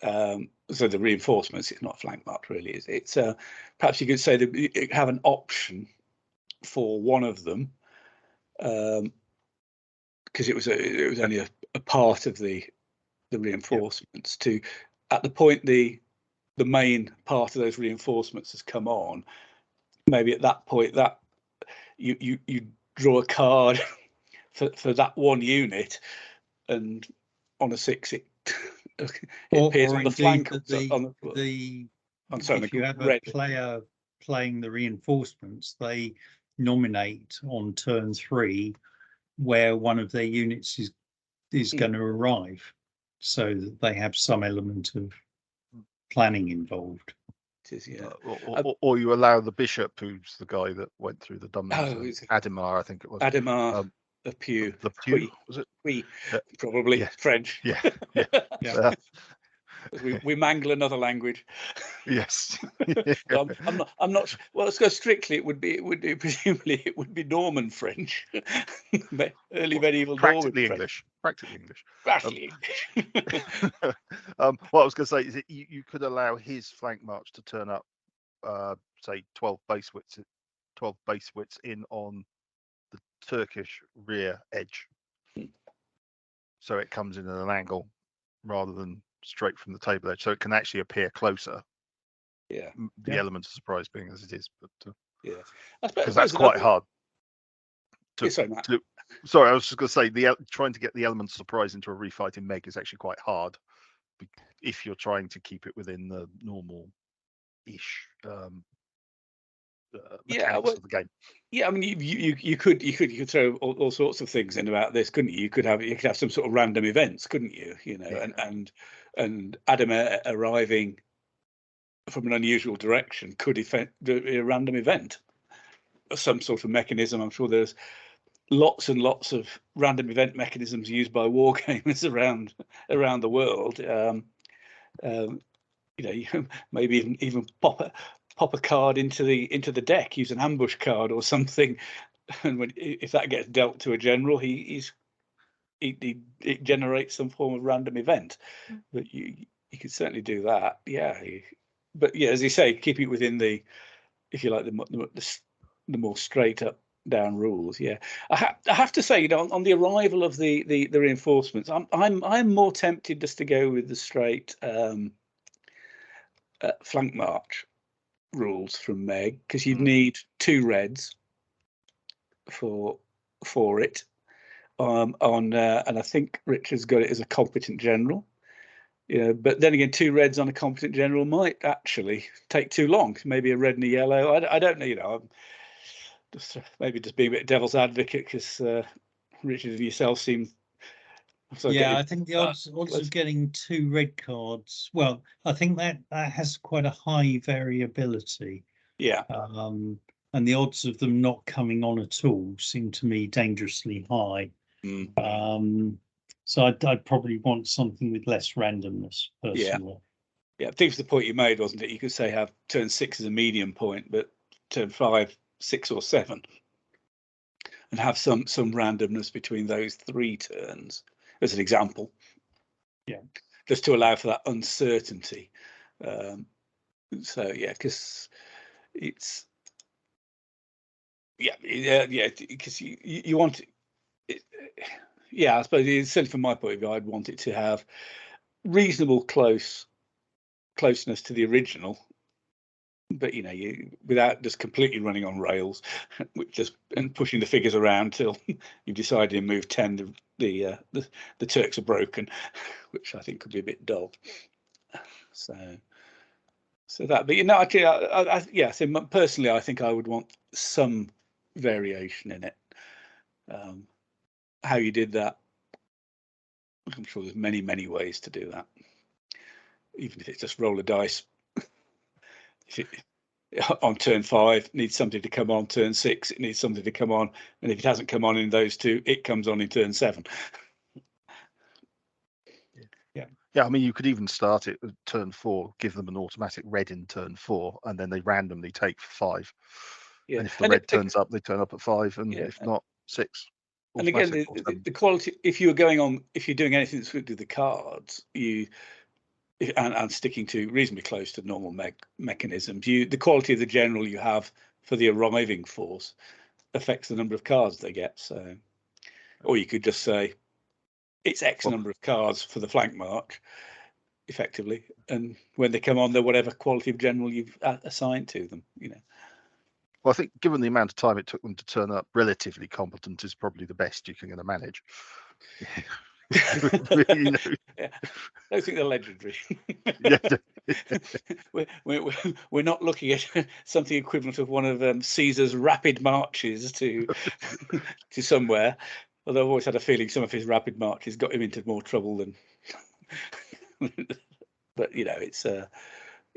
So the reinforcements, it's not flank march really, is it? Perhaps you could say that you have an option for one of them, because it was only a part of the reinforcements. To at the point the main part of those reinforcements has come on, maybe at that point that you draw a card for that one unit, and on a 6 it appears on the flank. If you have a player playing the reinforcements, they nominate on turn 3 where one of their units is going to arrive, so that they have some element of planning involved. it is. Yeah. Or you allow the bishop, who's the guy that went through the dummies, It's Adhemar, I think it was. Adhemar, Um, a pew. the pew, was it? We Yeah. probably Yeah. French. Yeah. Yeah. Yeah. We mangle another language. Yes. I'm not. Well, let's go strictly. Presumably it would be Norman French, early medieval Practically Norman English. Practically English. Practically English. What I was going to say is that you could allow his flank march to turn up, say 12 base wits in on the Turkish rear edge, so it comes in at an angle rather than straight from the table edge, so it can actually appear closer. Yeah. The element of surprise being as it is, but yeah, because that's quite hard. Sorry, Matt. Sorry, I was just going to say trying to get the element of surprise into a refighting MeG is actually quite hard if you're trying to keep it within the normal-ish mechanics of the game. Yeah, I mean, you could throw all sorts of things in about this, couldn't you? You could have some sort of random events, couldn't you? You know, Yeah. and Adam arriving from an unusual direction could affect a random event, some sort of mechanism. I'm sure there's lots and lots of random event mechanisms used by war gamers around the world. You know, you maybe even pop a card into the deck, use an ambush card or something, and if that gets dealt to a general, it generates some form of random event. But you could certainly do that, yeah. But yeah, as you say, keep it within the, if you like, the more straight up down rules. Yeah, I have to say, you know, on the arrival of the reinforcements, I'm more tempted just to go with the straight flank march rules from MeG, because you'd need 2 reds for it. And I think Richard's got it as a competent general. Yeah, but then again, 2 reds on a competent general might actually take too long. Maybe a red and a yellow. I don't know. You know, I'm just being a bit devil's advocate, because Richard and yourself seem. Yeah, I think the odds of getting 2 red cards. Well, I think that has quite a high variability. Yeah. And the odds of them not coming on at all seem to me dangerously high. So I'd probably want something with less randomness, personally. Yeah, I think it's the point you made, wasn't it? You could say have turn 6 as a medium point, but turn 5, 6, or 7, and have some randomness between those 3 turns, as an example. Yeah, just to allow for that uncertainty. So yeah, because it's because you want it. Yeah, I suppose certainly from my point of view, I'd want it to have reasonable closeness to the original, but you know, without just completely running on rails, and pushing the figures around till you've decided in move 10 the Turks are broken, which I think could be a bit dull. So that, but you know, actually, so personally, I think I would want some variation in it. How you did that, I'm sure there's many ways to do that, even if it's just roll a dice. On turn 5 needs something to come on, turn 6 it needs something to come on, and if it hasn't come on in those 2, it comes on in turn 7. Yeah, I mean, you could even start it at turn 4, give them an automatic red in turn 4, and then they randomly take 5. Yeah. And if the red turns up, they turn up at 5, and if not, 6. And again, the quality, if you're doing anything that's with the cards, and sticking to reasonably close to normal mechanisms, the quality of the general you have for the arriving force affects the number of cards they get. So, or you could just say it's X number of cards for the flank march, effectively, and when they come on, they're whatever quality of general you've assigned to them. You know. Well, I think given the amount of time it took them to turn up, relatively competent is probably the best you can manage. You know. Yeah. I don't think they're legendary. We're not looking at something equivalent of one of Caesar's rapid marches to somewhere. Although I've always had a feeling some of his rapid marches got him into more trouble than. But you know, it's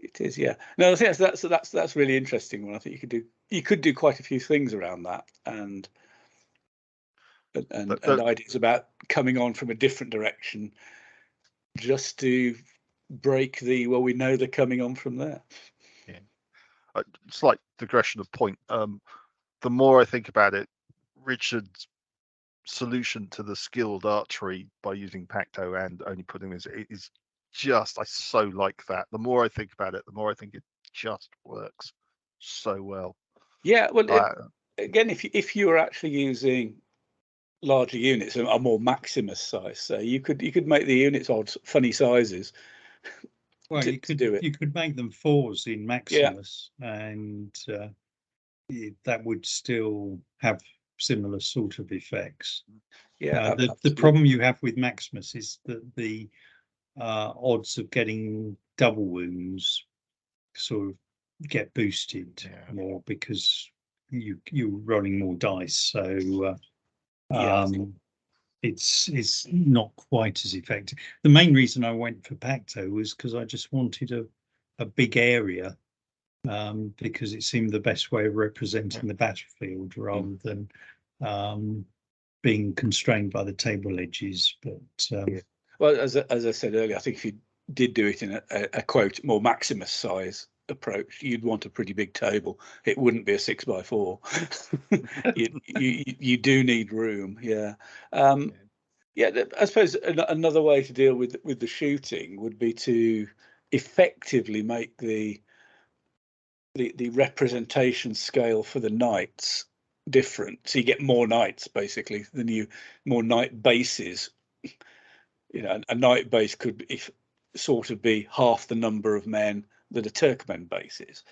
It is, yeah. No, I think that's really interesting one. I think you could do quite a few things around that, and ideas about coming on from a different direction just to break we know they're coming on from there. Yeah. Slight digression of point. The more I think about it, Richard's solution to the skilled archery by using Pacto and only putting this is just, I so like that. The more I think about it, the more I think it just works so well. Yeah, well, again, if you were actually using larger units, a more Maximus size, so you could make the units odd, funny sizes. Well, you could make them 4s in Maximus, and that would still have similar sort of effects. Yeah, the problem you have with Maximus is that the odds of getting double wounds sort of get boosted more because you're rolling more dice, so it's not quite as effective. The main reason I went for Pacto was because I just wanted a big area, because it seemed the best way of representing the battlefield rather than being constrained by the table edges. But well, as I said earlier, I think if you did do it in a quote more Maximus size approach, you'd want a pretty big table. It wouldn't be a 6x4. you do need room. Yeah. I suppose another way to deal with the shooting would be to effectively make the representation scale for the knights different, so you get more knights basically than more knight bases. A knight base could sort of be half the number of men that a Turkmen base is.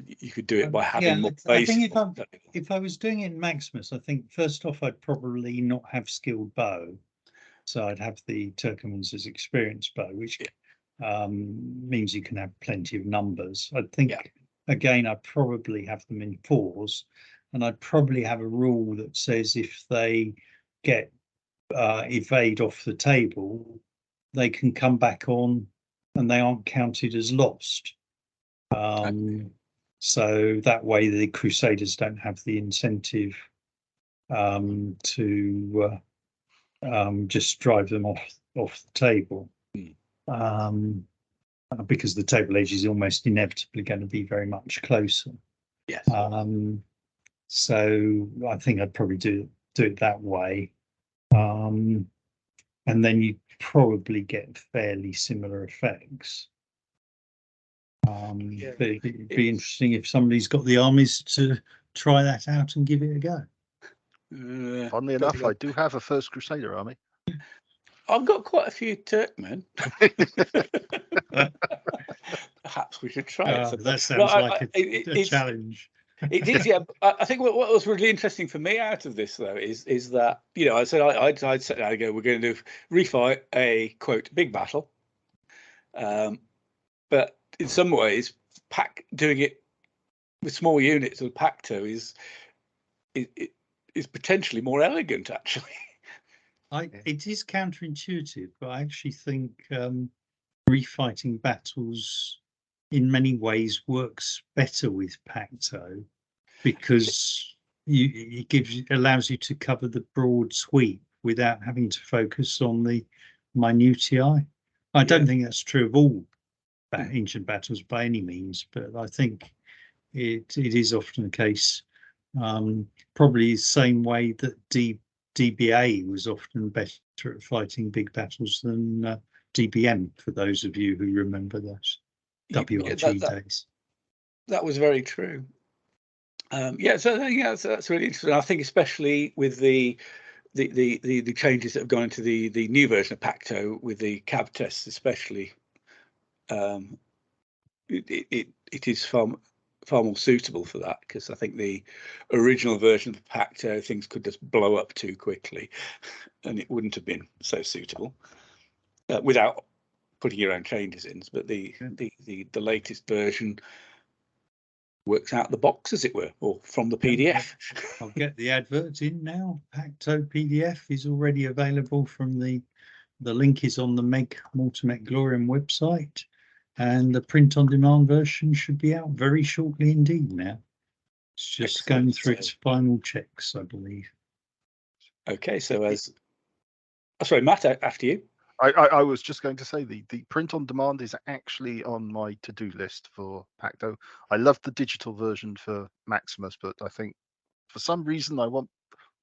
You could do it by having more bases. I think if I was doing it in Maximus, I think first off I'd probably not have skilled bow, so I'd have the Turkmen's as experienced bow, which means you can have plenty of numbers. I think again I'd probably have them in 4s, and I'd probably have a rule that says if they get evade off the table, they can come back on and they aren't counted as lost. So that way the Crusaders don't have the incentive to just drive them off the table, because the table edge is almost inevitably going to be very much closer. Yes. So I think I'd probably do it that way, and then you probably get fairly similar effects. But it'd be interesting if somebody's got the armies to try that out and give it a go. Funnily enough, I do have a First Crusader army. I've got quite a few Turkmen. Perhaps we should try it. That sounds like a challenge. It is, yeah. I think what was really interesting for me out of this, though, is that I said I'd set out to go. We're going to refight a quote big battle, but in some ways, doing it with small units of Pacto is potentially more elegant, actually. It is counterintuitive, but I actually think refighting battles in many ways works better with Pacto, because it allows you to cover the broad sweep without having to focus on the minutiae. I don't think that's true of all ancient battles by any means, but I think it is often the case, probably the same way that DBA was often better at fighting big battles than DBM, for those of you who remember those WRG days. That was very true. So that's really interesting. I think especially with the changes that have gone into the new version of Pacto with the cab tests, especially, it is far more suitable for that, because I think the original version of Pacto, things could just blow up too quickly, and it wouldn't have been so suitable without putting your own changes in. But the latest version works out the box, as it were, or from the PDF. I'll get the advert in now. Pacto PDF is already available from the link is on the MeG Multimec Glorium website. and the print-on-demand version should be out very shortly indeed now. It's just Excellent. going through its final checks, I believe. Okay, so sorry, Matt, after you. I was just going to say the print on demand is actually on my to-do list for Pacto. I love the digital version for Maximus, but I think for some reason I want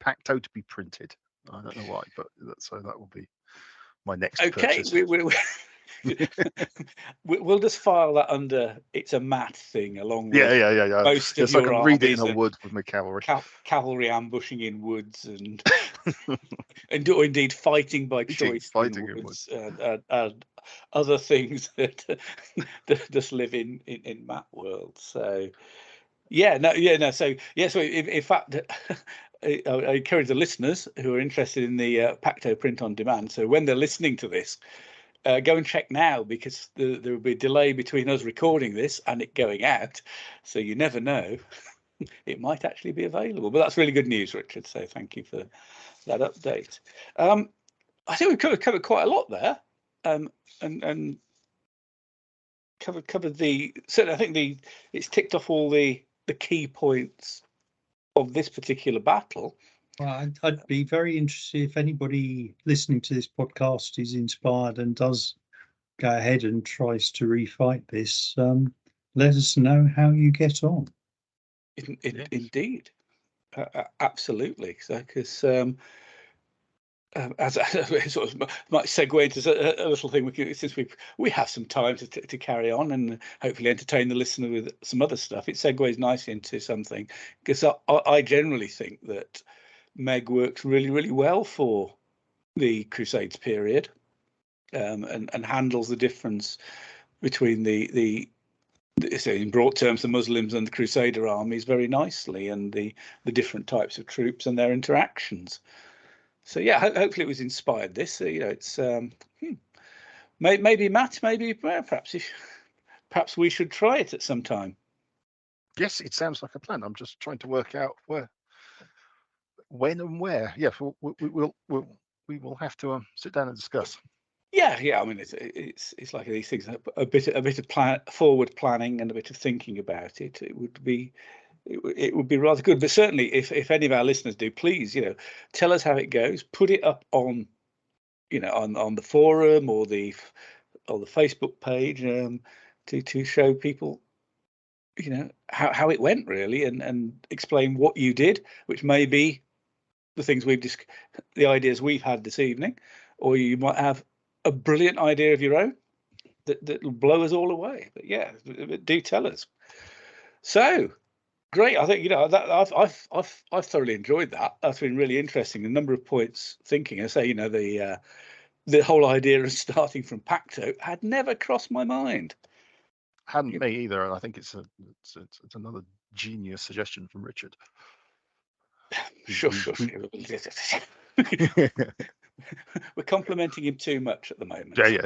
Pacto to be printed. I don't know why, but so that will be my next purchase. We'll just file that under it's a Matt thing along with yeah. most of so I your can read it in armies a wood with my cavalry. Cavalry ambushing in woods and or indeed fighting by choice fighting in woods and other things that just live in Matt world. So so in fact I encourage the listeners who are interested in the Pacto print on demand, so when they're listening to this, go and check now, because there will be a delay between us recording this and it going out, so you never know. It might actually be available. But that's really good news, Richard, so thank you for that update. I think we've covered quite a lot there, and covered certainly I think it's ticked off all the key points of this particular battle. Well, I'd be very interested if anybody listening to this podcast is inspired and does go ahead and tries to refight this. Let us know how you get on. Indeed, absolutely. So, because as I sort of might segue into a little thing, since we have some time to carry on and hopefully entertain the listener with some other stuff, it segues nicely into something, because I generally think that MeG works really, really well for the Crusades period, and handles the difference between so in broad terms, the Muslims and the Crusader armies very nicely, and the different types of troops and their interactions. So yeah, hopefully it was inspired this. It's maybe Matt, perhaps we should try it at some time. Yes, it sounds like a plan. I'm just trying to work out when and where. Yeah, we will have to sit down and discuss. Yeah. I mean, it's like these things. A bit of forward planning and a bit of thinking about it. It would be rather good. But certainly, if any of our listeners do, please, tell us how it goes. Put it up on, on the forum or the Facebook page, to show people, how it went really, and explain what you did, which may be the things the ideas we've had this evening, or you might have a brilliant idea of your own that will blow us all away. But yeah, do tell us. So great. I think that I've thoroughly enjoyed that. That's been really interesting. A number of points thinking. I say, the whole idea of starting from Pacto had never crossed my mind. Hadn't me either, and I think it's another genius suggestion from Richard. Sure. We're complimenting him too much at the moment. Yeah.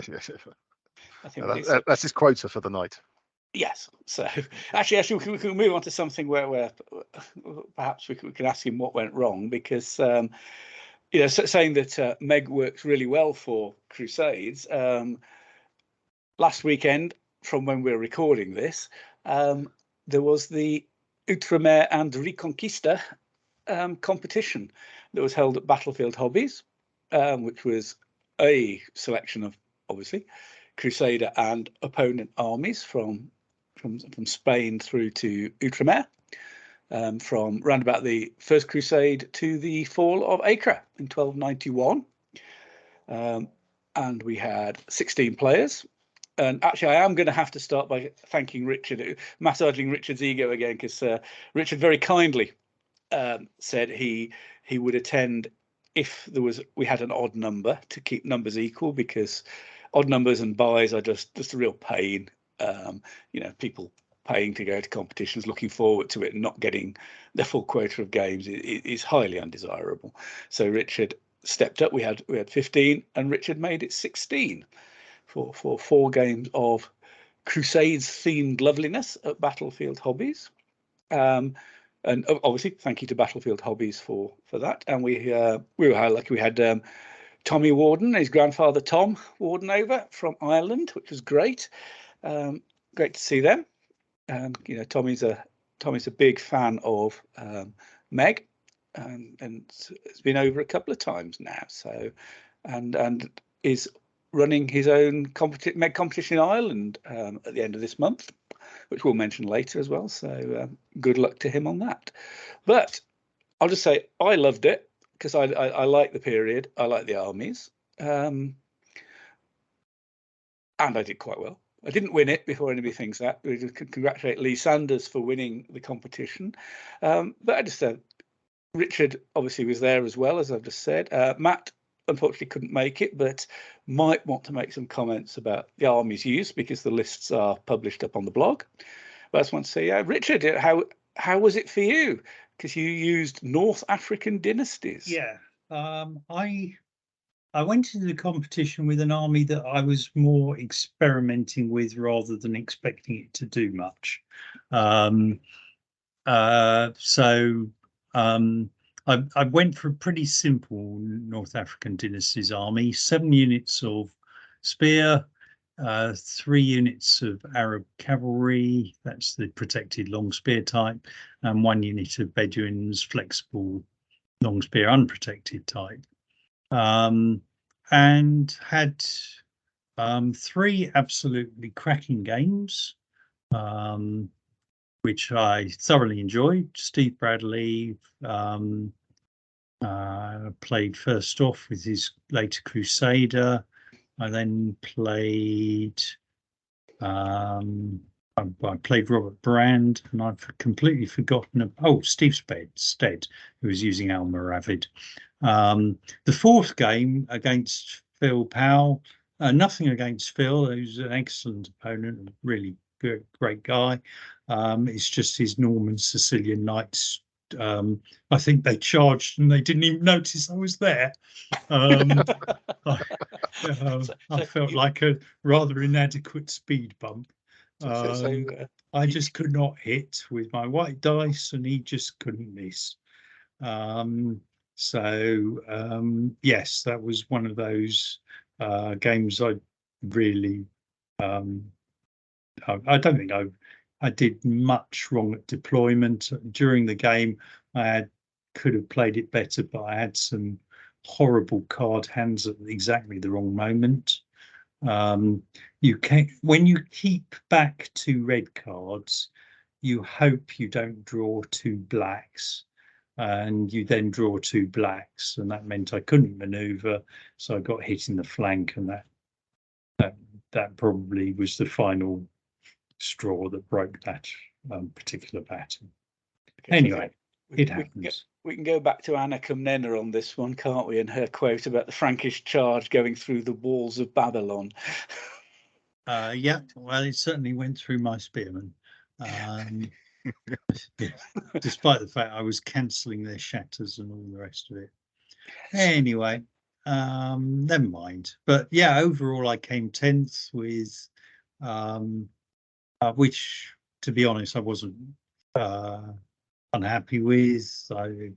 I think that's his quota for the night. Yes. So actually, we can move on to something where perhaps we can ask him what went wrong, because saying that MeG works really well for Crusades. Last weekend, from when we're recording this, there was the Outremer and Reconquista competition that was held at Battlefield Hobbies, which was a selection of, obviously, Crusader and opponent armies from Spain through to Outremer, from round about the First Crusade to the fall of Acre in 1291. And we had 16 players. And actually, I am going to have to start by thanking Richard, massaging Richard's ego again, because Richard very kindly said he would attend if we had an odd number, to keep numbers equal, because odd numbers and buys are just a real pain. People paying to go to competitions, looking forward to it, and not getting the full quota of games is highly undesirable. So Richard stepped up. We had 15, and Richard made it 16 for 4 games of Crusades themed loveliness at Battlefield Hobbies. And obviously, thank you to Battlefield Hobbies for that. And we were lucky. We had Tommy Warden, his grandfather Tom Warden, over from Ireland, which was great. Great to see them. Tommy's a big fan of MeG, and it's been over a couple of times now. So, and is running his own MeG competition in Ireland at the end of this month, which we'll mention later as well. So good luck to him on that. But I'll just say I loved it because I like the period. I like the armies. And I did quite well. I didn't win it before anybody thinks that. We congratulate Lee Sanders for winning the competition. But I just said, Richard obviously was there as well, as I've just said. Matt unfortunately couldn't make it, but might want to make some comments about the armies used because the lists are published up on the blog. But I just want to say, Richard, how was it for you? Because you used North African dynasties. Yeah, I went into the competition with an army that I was more experimenting with rather than expecting it to do much. I went for a pretty simple North African dynasties army: 7 units of spear, 3 units of Arab cavalry, that's the protected long spear type, and 1 unit of Bedouins, flexible long spear unprotected type. And had 3 absolutely cracking games, which I thoroughly enjoyed. Steve Bradley played first off with his later Crusader. I then played I played Robert Brand, and I've completely forgotten. Steve Stead, who was using Almoravid. The 4th game against Phil Powell, nothing against Phil, who's an excellent opponent, a really good, great guy. It's just his Norman Sicilian Knights. I think they charged and they didn't even notice I was there. I felt like a rather inadequate speed bump. I just could not hit with my white dice, and he just couldn't miss. Yes, that was one of those games I really I don't think I did much wrong at deployment. During the game I could have played it better, but I had some horrible card hands at exactly the wrong moment. When you keep back 2 red cards, you hope you don't draw 2 blacks, and you then draw 2 blacks, and that meant I couldn't maneuver, so I got hit in the flank, and that probably was the final straw that broke that particular battle. Okay, anyway, it happens. We can go back to Anna Komnena on this one, can't we? And her quote about the Frankish charge going through the walls of Babylon. Yeah, well, it certainly went through my spearmen. Despite the fact I was cancelling their shatters and all the rest of it. Anyway, never mind. But yeah, overall I came 10th with which, to be honest, I wasn't unhappy with. I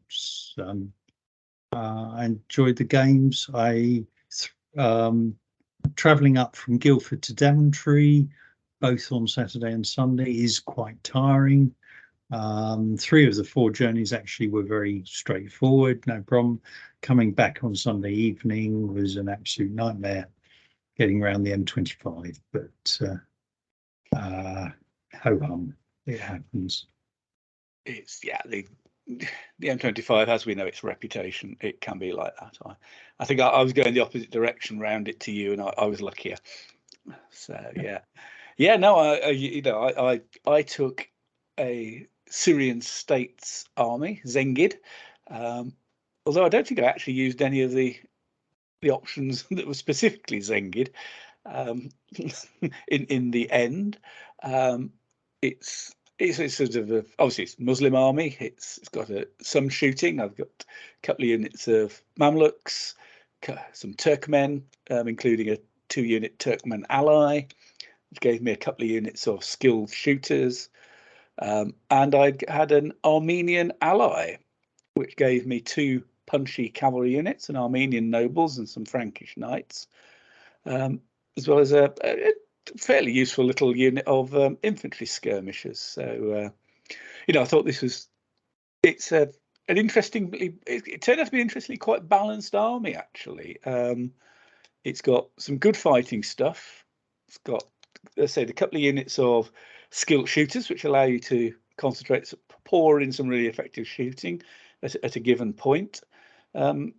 enjoyed the games. Travelling up from Guildford to Daventry, both on Saturday and Sunday, is quite tiring. 3 of the 4 journeys actually were very straightforward, no problem. Coming back on Sunday evening was an absolute nightmare, getting around the M25, but ho-hum, it happens. It's the M25, as we know its reputation, it can be like that. I think I was going the opposite direction round it to you, and I was luckier. So no, I took a Syrian States army, Zengid, although I don't think I actually used any of the options that were specifically Zengid in the end. It's sort of obviously it's Muslim army. It's got some shooting. I've got a couple of units of Mamluks, some Turkmen, including a 2-unit Turkmen ally, which gave me a couple of units of skilled shooters. And I had an Armenian ally, which gave me 2 punchy cavalry units, an Armenian nobles and some Frankish knights, as well as a fairly useful little unit of infantry skirmishers. So I thought it's an interestingly, it turned out to be interestingly quite balanced army actually. It's got some good fighting stuff. It's got, let's say, a couple of units of skilled shooters, which allow you to concentrate, pour in some really effective shooting at a given point. And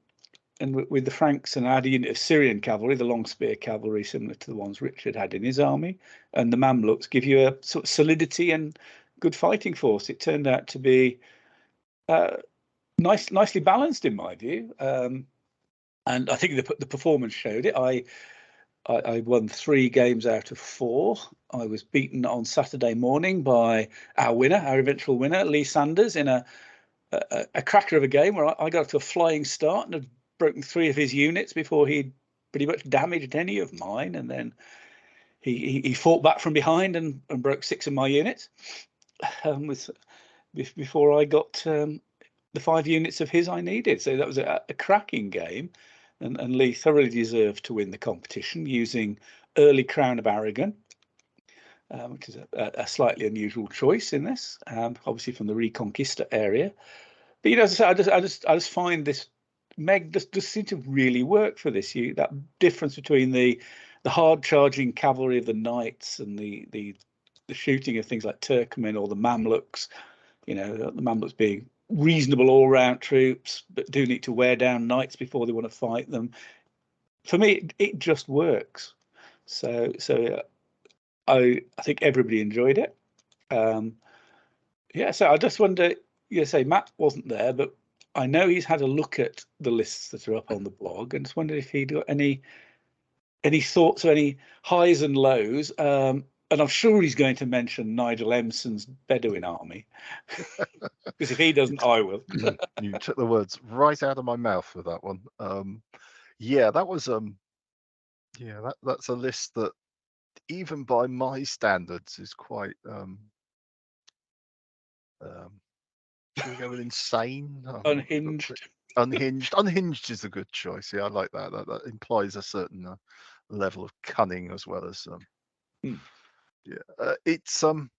with the Franks, and add a unit of Syrian cavalry, the long spear cavalry, similar to the ones Richard had in his army, and the Mamluks give you a sort of solidity and good fighting force. It turned out to be nicely balanced in my view, and I think the performance showed it. I won 3 games out of 4. I was beaten on Saturday morning by our eventual winner, Lee Sanders, in a cracker of a game where I got to a flying start and had broken 3 of his units before he'd pretty much damaged any of mine, and then he fought back from behind and broke 6 of my units before I got the 5 units of his I needed. So that was a cracking game, and Lee thoroughly deserved to win the competition using early Crown of Aragon, which is a slightly unusual choice in this, obviously from the Reconquista area. But as I say, I just find this MeG does seem to really work for this. That difference between the hard charging cavalry of the knights and the shooting of things like Turkmen or the Mamluks. The Mamluks being reasonable all-round troops, but do need to wear down knights before they want to fight them. For me, it just works. So I think everybody enjoyed it. So I just wonder. Say Matt wasn't there, but I know he's had a look at the lists that are up on the blog, and just wondered if he'd got any thoughts or any highs and lows. And I'm sure he's going to mention Nigel Emson's Bedouin army, because if he doesn't, I will. You took the words right out of my mouth with that one. That was that's a list that, even by my standards, is quite should we go with insane? Unhinged. Unhinged is a good choice. Yeah, I like that. That implies a certain level of cunning as well as it's God,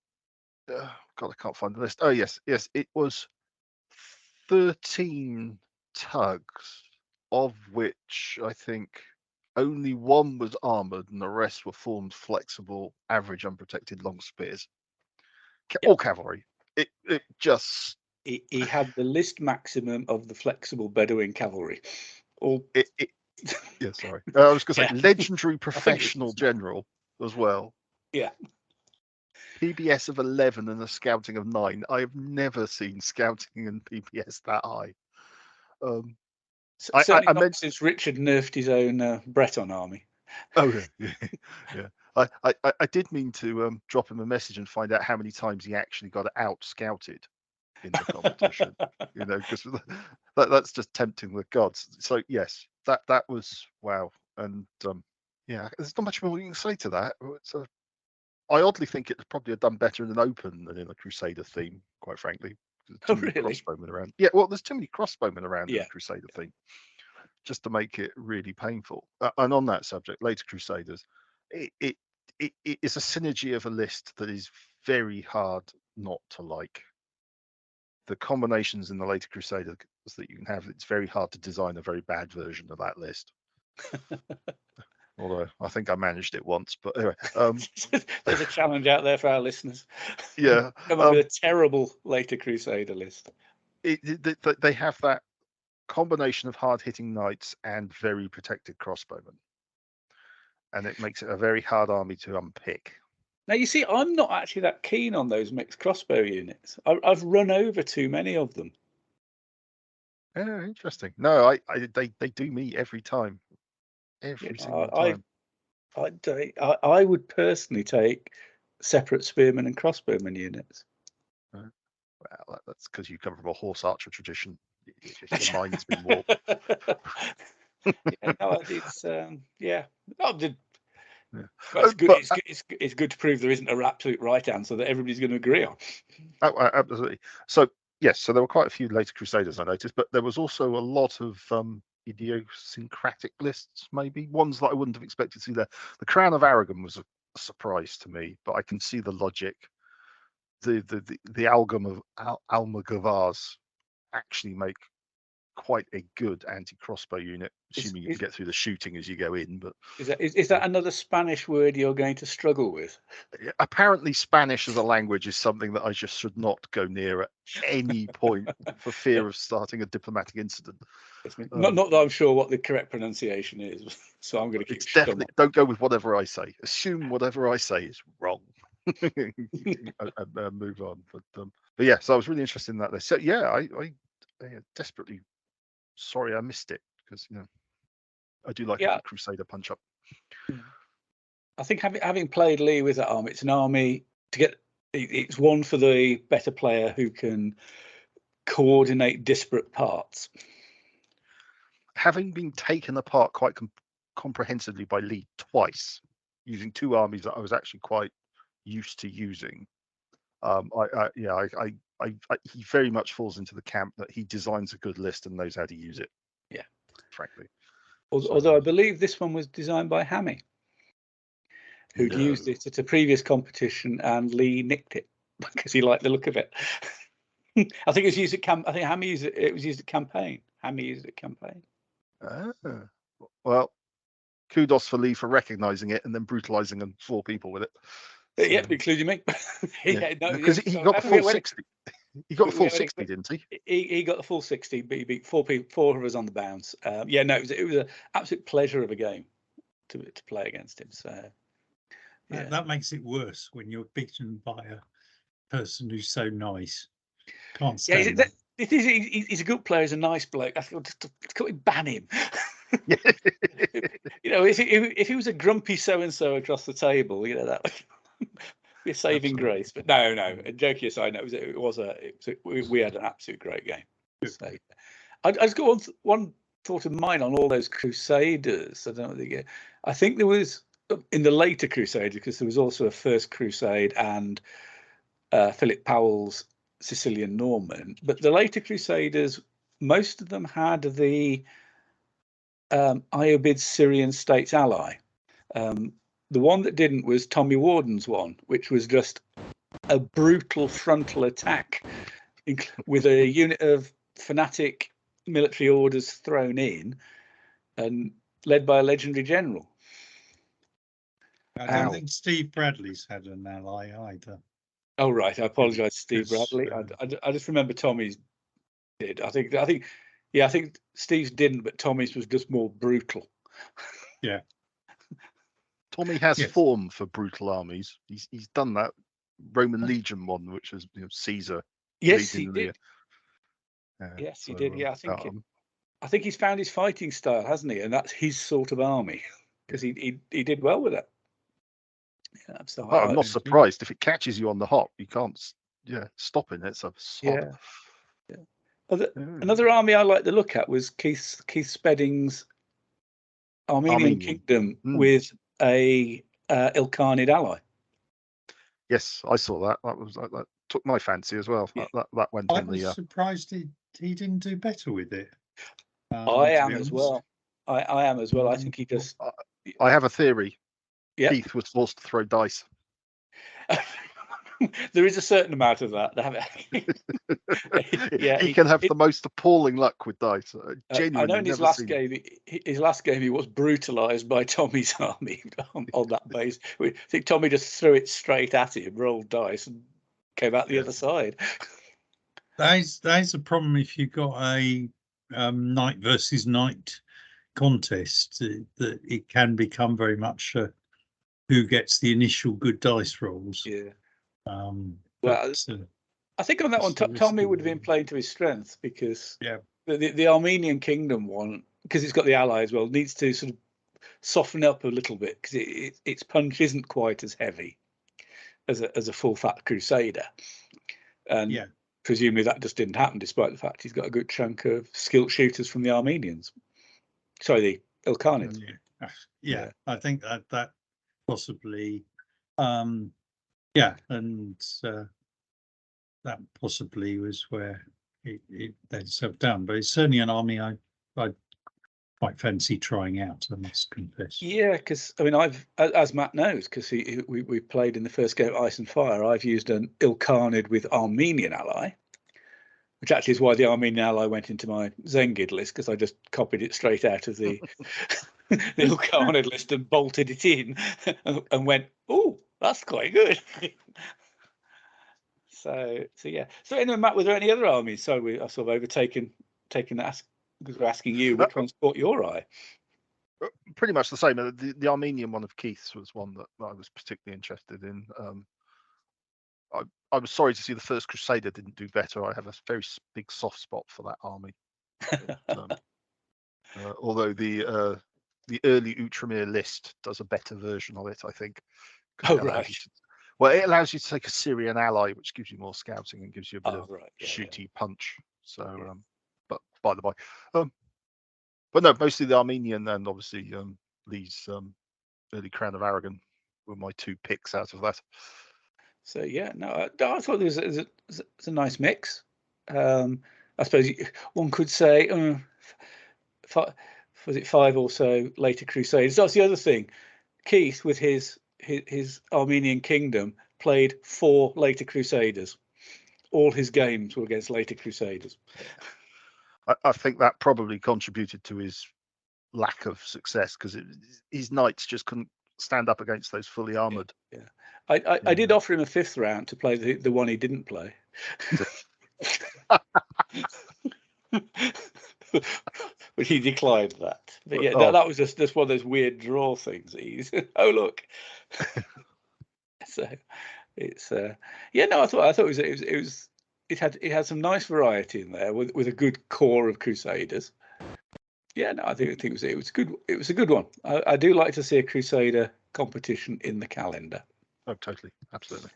I can't find the list. Oh yes, it was 13 tugs, of which I think only 1 was armored and the rest were formed flexible, average unprotected long spears. All cavalry. It just. He had the list maximum of the flexible Bedouin cavalry. Sorry. I was going to say legendary professional general as well. Yeah. PBS of 11 and a scouting of 9. I have never seen scouting and PBS that high. Certainly not since Richard nerfed his own Breton army. Oh yeah. I did mean to drop him a message and find out how many times he actually got out scouted in the competition. Because that's just tempting the gods. So yes, that was wow. And there's not much more you can say to that. I oddly think it probably have done better in an open than in a Crusader theme, quite frankly. Oh, really? Crossbowmen around. Yeah, well, there's too many crossbowmen around in the Crusader theme, just to make it really painful. And on that subject, later Crusaders, it is a synergy of a list that is very hard not to like. The combinations in the later Crusaders that you can have, it's very hard to design a very bad version of that list. Although I think I managed it once, but anyway. There's a challenge out there for our listeners. Yeah. Come up with a terrible later Crusader list. They have that combination of hard-hitting knights and very protected crossbowmen. And it makes it a very hard army to unpick. Now, you see, I'm not actually that keen on those mixed crossbow units. I've run over too many of them. Yeah, interesting. No, they do me every time. Every single time. I would personally take separate spearmen and crossbowmen units. Well, that's because you come from a horse archer tradition. Your mind's been warped. It's good to prove there isn't an absolute right answer that everybody's going to agree on. Oh, absolutely. So yes, so there were quite a few later Crusaders I noticed, but there was also a lot of idiosyncratic lists, maybe ones that I wouldn't have expected to see there. The Crown of Aragon was a surprise to me, but I can see the logic. The Almogavars actually make quite a good anti-crossbow unit, assuming you can get through the shooting as you go in. But is that another Spanish word you're going to struggle with? Apparently Spanish as a language is something that I just should not go near at any point for fear of starting a diplomatic incident. Not that I'm sure what the correct pronunciation is, so I'm going to keep definitely don't go with whatever I say. Assume whatever I say is wrong. and move on. But yeah, so I was really interested in that. So yeah, I desperately sorry I missed it, because I do like a good Crusader punch up. I think having played Lee with that army, it's an army to get. It's one for the better player who can coordinate disparate parts. Having been taken apart quite comprehensively by Lee twice, using two armies that I was actually quite used to using, he very much falls into the camp that he designs a good list and knows how to use it. Yeah, frankly. Although I believe this one was designed by Hammy, who'd used it at a previous competition, and Lee nicked it because he liked the look of it. I think it was used at I think Hammy used it. It was used at campaign. Hammy used it at campaign. Well, kudos for Lee for recognizing it and then brutalizing 4 people with it. So, yeah, including me. Because he got the full 60. He got the full 60, didn't he? He got the full 60, but he beat 4 people, 4 of us on the bounce. It was an absolute pleasure of a game to play against him. So that makes it worse when you're beaten by a person who's so nice. Can't stand that. He's a good player. He's a nice bloke. I feel just ban him. If he was a grumpy so and so across the table, that would be a saving grace. But no. Joking aside, we had an absolute great game. So, I just got one thought of mine on all those Crusaders. I think there was in the later Crusaders, because there was also a First Crusade and Philip Powell's Sicilian Norman. But the later Crusaders, most of them had the Iobid's Syrian States ally. The one that didn't was Tommy Warden's one, which was just a brutal frontal attack with a unit of fanatic military orders thrown in and led by a legendary general. I don't think Steve Bradley's had an ally either. Oh right, I apologise, Steve Bradley. I just remember Tommy's did. I think Steve's didn't, but Tommy's was just more brutal. Yeah. Tommy has form for brutal armies. He's done that Roman Legion one, which was Caesar. Yes, he did. Yes, he did. Yeah, I think he's found his fighting style, hasn't he? And that's his sort of army, because he did well with it. Yeah, absolutely. I'm not surprised if it catches you on the hop. You can't, stopping it. Yeah. Another army I like to look at was Keith Spedding's Armenian Kingdom with a Ilkhanid ally. Yes, I saw that. That took my fancy as well. Yeah. That went on the. I was surprised he didn't do better with it. I am as well. I am as well. I think he just. I have a theory. Yeah. Keith was forced to throw dice. There is a certain amount of that. He can have the most appalling luck with dice. Genuinely, I know in his last game he was brutalised by Tommy's army on that base. I think Tommy just threw it straight at him, rolled dice, and came out the other side. That is a problem if you've got a knight versus knight contest. That it can become very much who gets the initial good dice rolls. Yeah. I think on that one, Tommy would have been playing to his strength, because the Armenian Kingdom one, because it's got the ally as well, needs to sort of soften up a little bit, because its punch isn't quite as heavy as a full fat Crusader, and presumably that just didn't happen, despite the fact he's got a good chunk of skilled shooters from the Armenians. Sorry, the Ilkhanids. I think that possibly. And that possibly was where it led itself down. But it's certainly an army I quite fancy trying out, I must confess. Yeah, because I mean, as Matt knows, because we played in the first game Ice and Fire, I've used an Ilkhanid with Armenian ally, which actually is why the Armenian ally went into my Zengid list, because I just copied it straight out of the the Ilkhanid list and bolted it in and went, oh, that's quite good. So yeah. So anyway, Matt, were there any other armies? So I've sort of taken that because we're asking you which ones caught your eye. Pretty much the same. The Armenian one of Keith's was one that I was particularly interested in. I was sorry to see the first Crusader didn't do better. I have a very big soft spot for that army. Although the early Outremer list does a better version of it, I think. Oh, right. It allows you to take a Syrian ally, which gives you more scouting and gives you a bit of shooty punch. So, but by the by, but no, mostly the Armenian and obviously Lee's early Crown of Aragon were my two picks out of that. So yeah, no, I thought it was a nice mix. I suppose one could say, was it 5 or so later Crusades? That's the other thing. Keith, with his Armenian kingdom, played 4 later Crusaders. All his games were against later Crusaders. I think that probably contributed to his lack of success, because his knights just couldn't stand up against those fully armored. Yeah. I did offer him a 5th round to play the one he didn't play. But he declined that. But yeah, that was just one of those weird draw things. He's oh look. So it's yeah, no, I thought it had some nice variety in there with a good core of Crusaders. Yeah, no, I think it was good. It was a good one. I do like to see a Crusader competition in the calendar. Oh, totally, absolutely.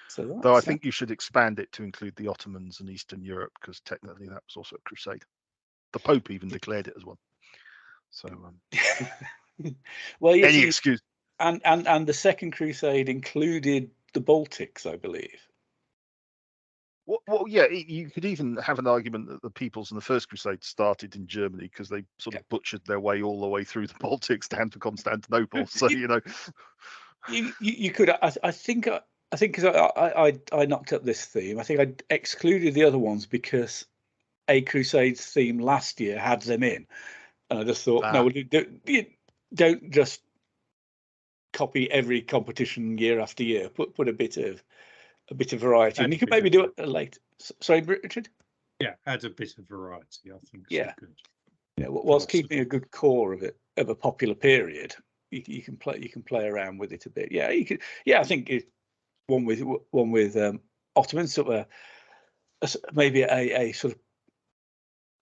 So though I think you should expand it to include the Ottomans and Eastern Europe, because technically that was also a crusade. The Pope even declared it as one. So well, yes, any excuse. And the Second Crusade included the Baltics, I believe. Well, yeah, you could even have an argument that the peoples in the First Crusade started in Germany, because they sort of butchered their way all the way through the Baltics down to Constantinople. So you could. I think because I knocked up this theme. I think I excluded the other ones because a Crusades theme last year had them in, and I just thought, no, don't just copy every competition year after year. Put a bit of variety, and you could maybe do it late. Sorry, Richard. Yeah, add a bit of variety. I think. Yeah, good. Yeah, whilst keeping a good core of a popular period, you can play around with it a bit. Yeah, you could. Yeah, I think one with Ottomans, sort of maybe a sort of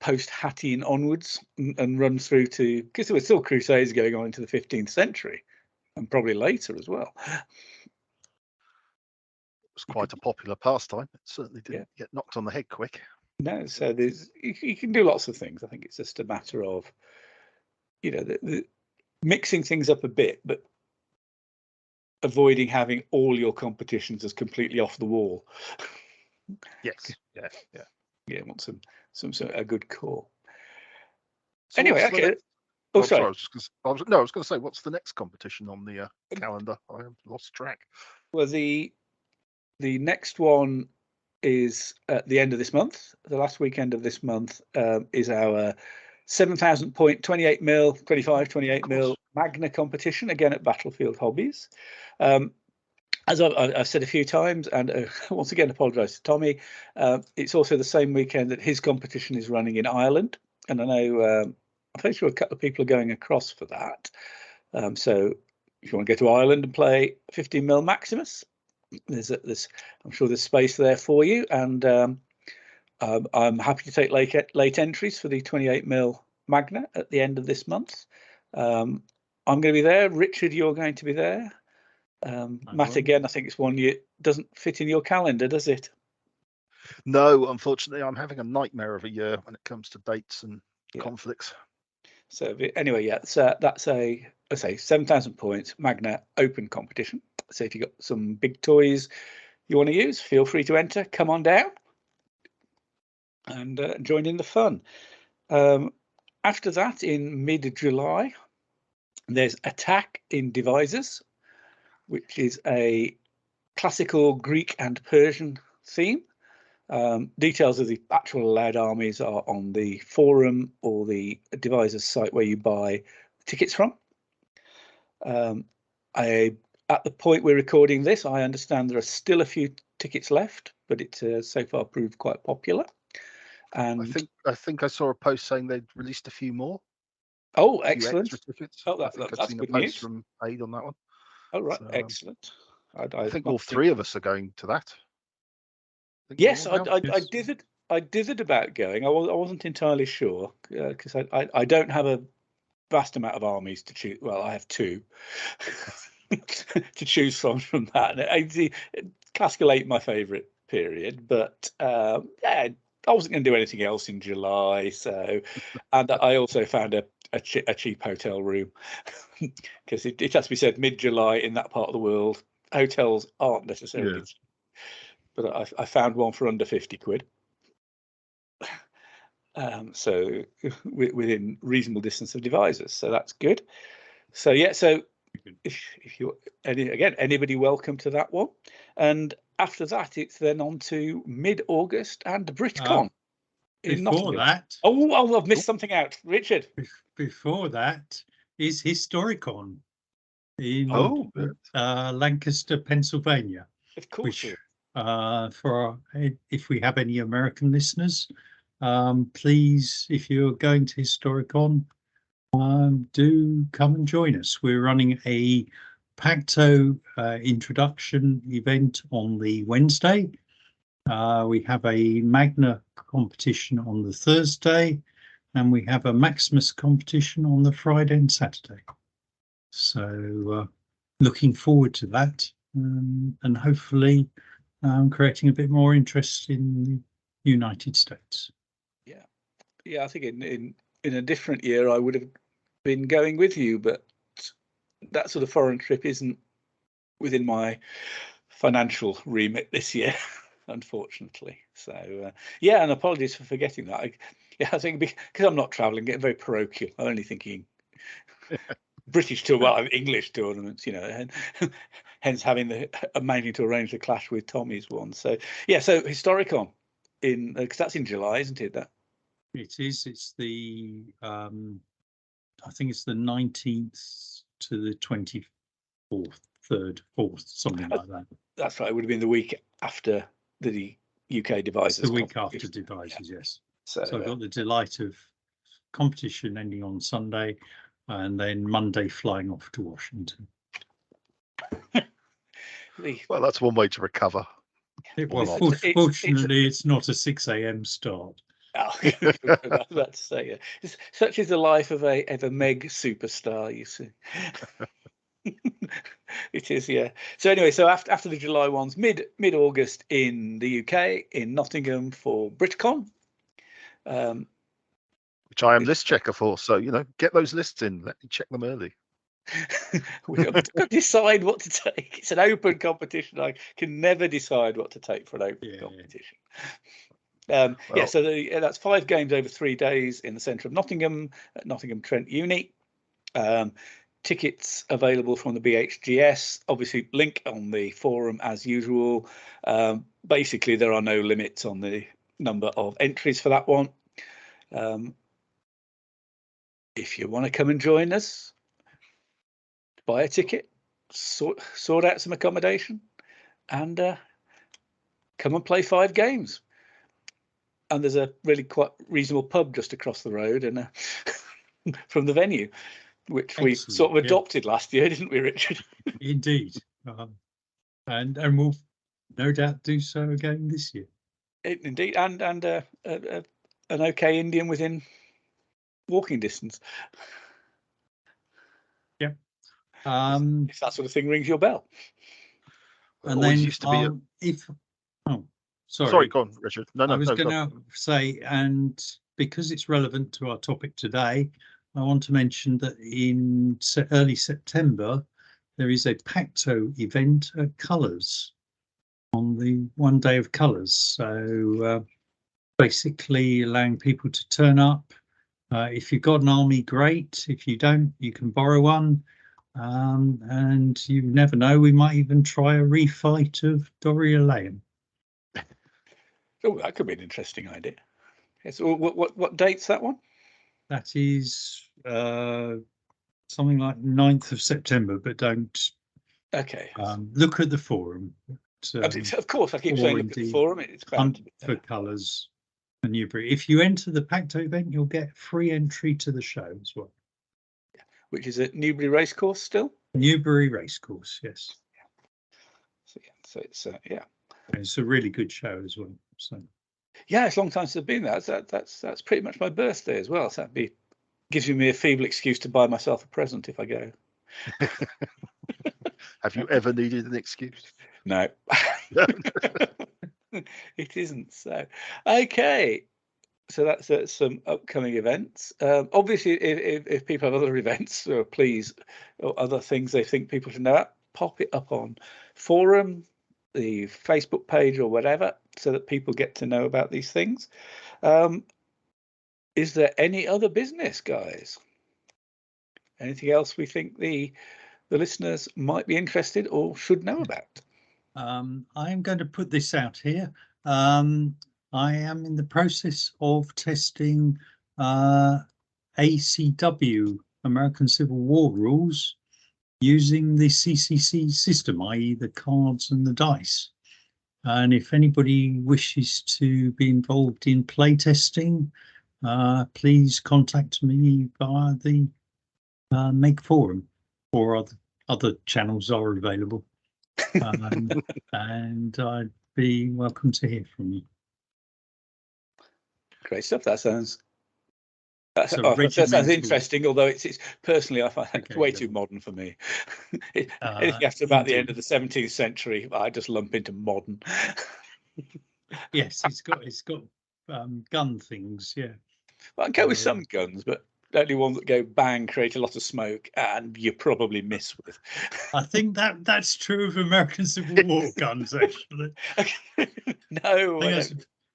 post Hattian onwards and run through to, because there were still Crusades going on into the 15th century and probably later as well. It was quite a popular pastime. It certainly didn't get knocked on the head quick. No, so you can do lots of things. I think it's just a matter of, the mixing things up a bit, but avoiding having all your competitions as completely off the wall. Yes. Yeah. Want a good core. So anyway, okay. Sorry. I was going to say, what's the next competition on the calendar? I have lost track. Well, the next one is at the end of this month. The last weekend of this month is our 7,000 point 28 mil, 28 mil Magna competition, again at Battlefield Hobbies. As I've said a few times, and once again apologise to Tommy, it's also the same weekend that his competition is running in Ireland, and I know I'm pretty sure a couple of people are going across for that. So if you want to go to Ireland and play 15 mil Maximus, I'm sure there's space there for you, and I'm happy to take late entries for the 28 mil Magna at the end of this month. I'm going to be there. Richard, you're going to be there. Matt, again, I think it's one you doesn't fit in your calendar, does it? No, unfortunately, I'm having a nightmare of a year when it comes to dates and conflicts. So anyway, that's a 7,000 points Magna Open competition. So if you've got some big toys you want to use, feel free to enter. Come on down and join in the fun. After that, in mid-July, there's Attack in Devisers, which is a classical Greek and Persian theme. Details of the actual allowed armies are on the forum or the Devisers site where you buy tickets from. At the point we're recording this, I understand there are still a few tickets left, but it's so far proved quite popular. And I think I saw a post saying they'd released a few more. Oh, a few excellent! Extra tickets. Oh, I think I've that's seen good a post news from Aid on that one. Oh, right, So, excellent. I think all three of us are going to that. Yes, I dithered about going. I wasn't entirely sure because I don't have a vast amount of armies to choose. Well, I have two to choose from that. Classical ain't my favourite period, but yeah, I wasn't going to do anything else in July. So, and I also found a cheap hotel room because it has to be said, mid-July in that part of the world, hotels aren't necessarily. Yeah. But I found one for under 50 quid. So within reasonable distance of Devisers, so that's good. So yeah, so if you anybody welcome to that one. And after that, it's then on to mid-August and BritCon in Nottingham. That, I've missed something out, Richard. Before that is Historicon in Lancaster, Pennsylvania. Of course. Which, if we have any American listeners, please, if you're going to Historicon, do come and join us. We're running a Pacto introduction event on the Wednesday. We have a Magna competition on the Thursday, and we have a Maximus competition on the Friday and Saturday. So looking forward to that, and hopefully creating a bit more interest in the United States. Yeah, I think in a different year I would have been going with you, but that sort of foreign trip isn't within my financial remit this year, unfortunately. So yeah, and apologies for forgetting that. I think because I'm not traveling, getting very parochial. I'm only thinking British tour, well, English tournaments, and hence having managing to arrange the clash with Tommy's one. So yeah, so Historicon because that's in July, isn't it? That it is. It's the I think it's the 19th to the 24th, 3rd, 4th, something like that. That's right. It would have been the week after the UK Devisers. The week after Devisers, yes. So I got the delight of competition ending on Sunday, and then Monday flying off to Washington. Well, that's one way to recover. Fortunately, it's not a 6 a.m. start. Let's say such is the life of a MeG superstar, you see. It is, yeah. So anyway, so after the July ones, mid-August in the UK, in Nottingham for BritCon. Which I am list checker for, so get those lists in. Let me check them early. We've got to decide what to take. It's an open competition. I can never decide what to take for an open competition. So that's 5 games over 3 days in the centre of Nottingham at Nottingham Trent Uni. Tickets available from the BHGS. Obviously, link on the forum as usual. Basically, there are no limits on the number of entries for that one. If you want to come and join us, buy a ticket, sort out some accommodation, and come and play 5 games. And there's a really quite reasonable pub just across the road and from the venue, which we sort of adopted last year, didn't we, Richard? Indeed. And we'll no doubt do so again this year. Indeed. And an okay Indian within walking distance. Yeah. If that sort of thing rings your bell. And then used to be sorry, go on, Richard. No, I was going to say, and because it's relevant to our topic today, I want to mention that in early September, there is a Pacto event at Colours on the one day of Colours. So basically allowing people to turn up If you've got an army, great. If you don't, you can borrow one. And you never know, we might even try a refight of Dorylaeum. Oh, that could be an interesting idea. Yes. What date's that one? That is something like 9th of September, but don't Okay. look at the forum. Of course, I keep saying look at the forum. It's hunt for colours for Newbury. If you enter the Pacto event, you'll get free entry to the show as well. Which is at Newbury Racecourse still? Newbury Racecourse, yes. So it's It's a really good show as well. So yeah, it's a long time since I've been there. That's pretty much my birthday as well. So that gives me a feeble excuse to buy myself a present if I go. Have you ever needed an excuse? No. It isn't. So okay. So that's some upcoming events. Obviously, if people have other events or other things they think people should know about, pop it up on forum, the Facebook page or whatever, so that people get to know about these things. Is there any other business, guys? Anything else we think the listeners might be interested or should know about? I'm going to put this out here. I am in the process of testing ACW, American Civil War rules, using the CCC system, i.e. the cards and the dice. And if anybody wishes to be involved in playtesting, please contact me via the MeG forum, or other channels are available. And I'd be welcome to hear from you. Great stuff. That sounds interesting, although it's personally I find it's way too modern for me. Anything after about the end of the 17th century, I just lump into modern. Yes, it's got gun things, yeah. Well, I can go with some guns, but only ones that go bang, create a lot of smoke, and you probably miss with. I think that's true of American Civil War guns, actually. No,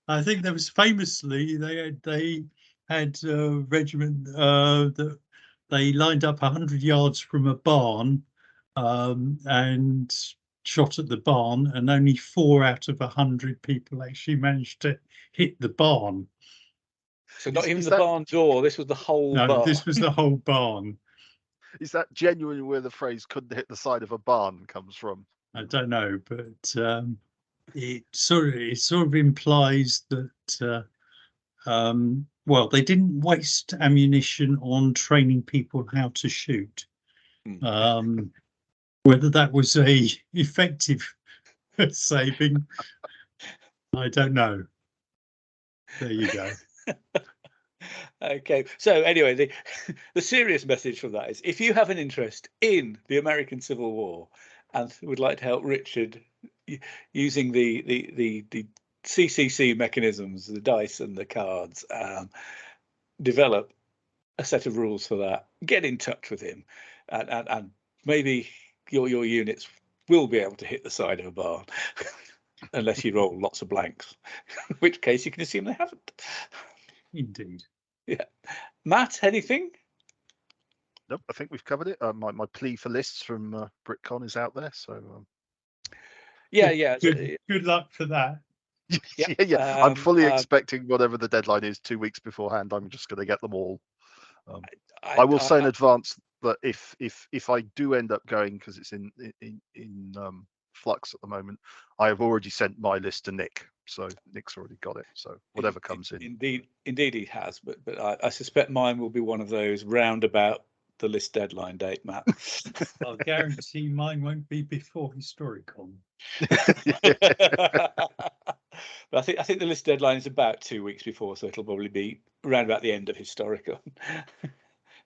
I think there was famously they had a regiment that they lined up 100 yards from a barn and shot at the barn, and only 4 out of 100 people actually managed to hit the barn. So not even the barn door. This was the whole barn. No, this was the whole barn. Is that genuinely where the phrase "couldn't hit the side of a barn" comes from? I don't know, but it sort of implies that well, they didn't waste ammunition on training people how to shoot. Whether that was a effective saving, I don't know. There you go. Okay, so anyway, the serious message from that is, if you have an interest in the American Civil War and would like to help Richard using the CCC mechanisms, the dice and the cards, develop a set of rules for that, get in touch with him, and maybe your units will be able to hit the side of a barn, unless you roll lots of blanks, in which case you can assume they haven't. Indeed. Yeah. Matt, anything? Nope, I think we've covered it. My plea for lists from BritCon is out there, so yeah. Good luck for that. Yeah. I'm fully expecting whatever the deadline is 2 weeks beforehand. I'm just going to get them all. I will say in advance that if I do end up going, because it's in flux at the moment, I have already sent my list to Nick, so Nick's already got it. So whatever comes in. Indeed he has, but I suspect mine will be one of those roundabout the list deadline date, Matt. I'll guarantee mine won't be before Historicon. But I think the list deadline is about 2 weeks before, so it'll probably be around about the end of Historicon.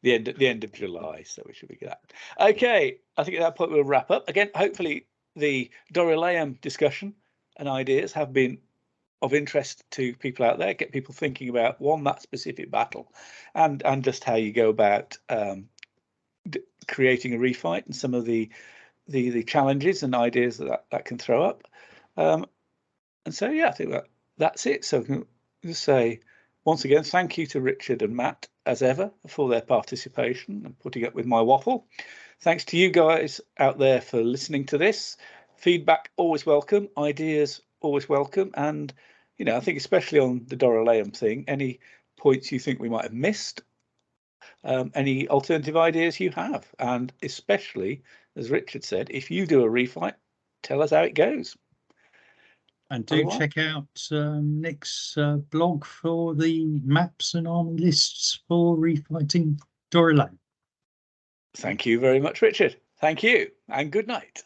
the end of July, so we should be good. Okay, I think at that point we'll wrap up. Again, hopefully the Dorylaeum discussion and ideas have been of interest to people out there, get people thinking about that specific battle, and just how you go about creating a refight and some of the challenges and ideas that can throw up. And so, yeah, I think that's it. So I can just say once again, thank you to Richard and Matt as ever, for their participation and putting up with my waffle. Thanks to you guys out there for listening to this. Feedback always welcome, ideas always welcome, and I think especially on the Dorylaeum thing, any points you think we might have missed, any alternative ideas you have, and especially, as Richard said, if you do a refight, tell us how it goes. And do check out Nick's blog for the maps and army lists for refighting Dorylaeum. Thank you very much, Richard. Thank you, and good night.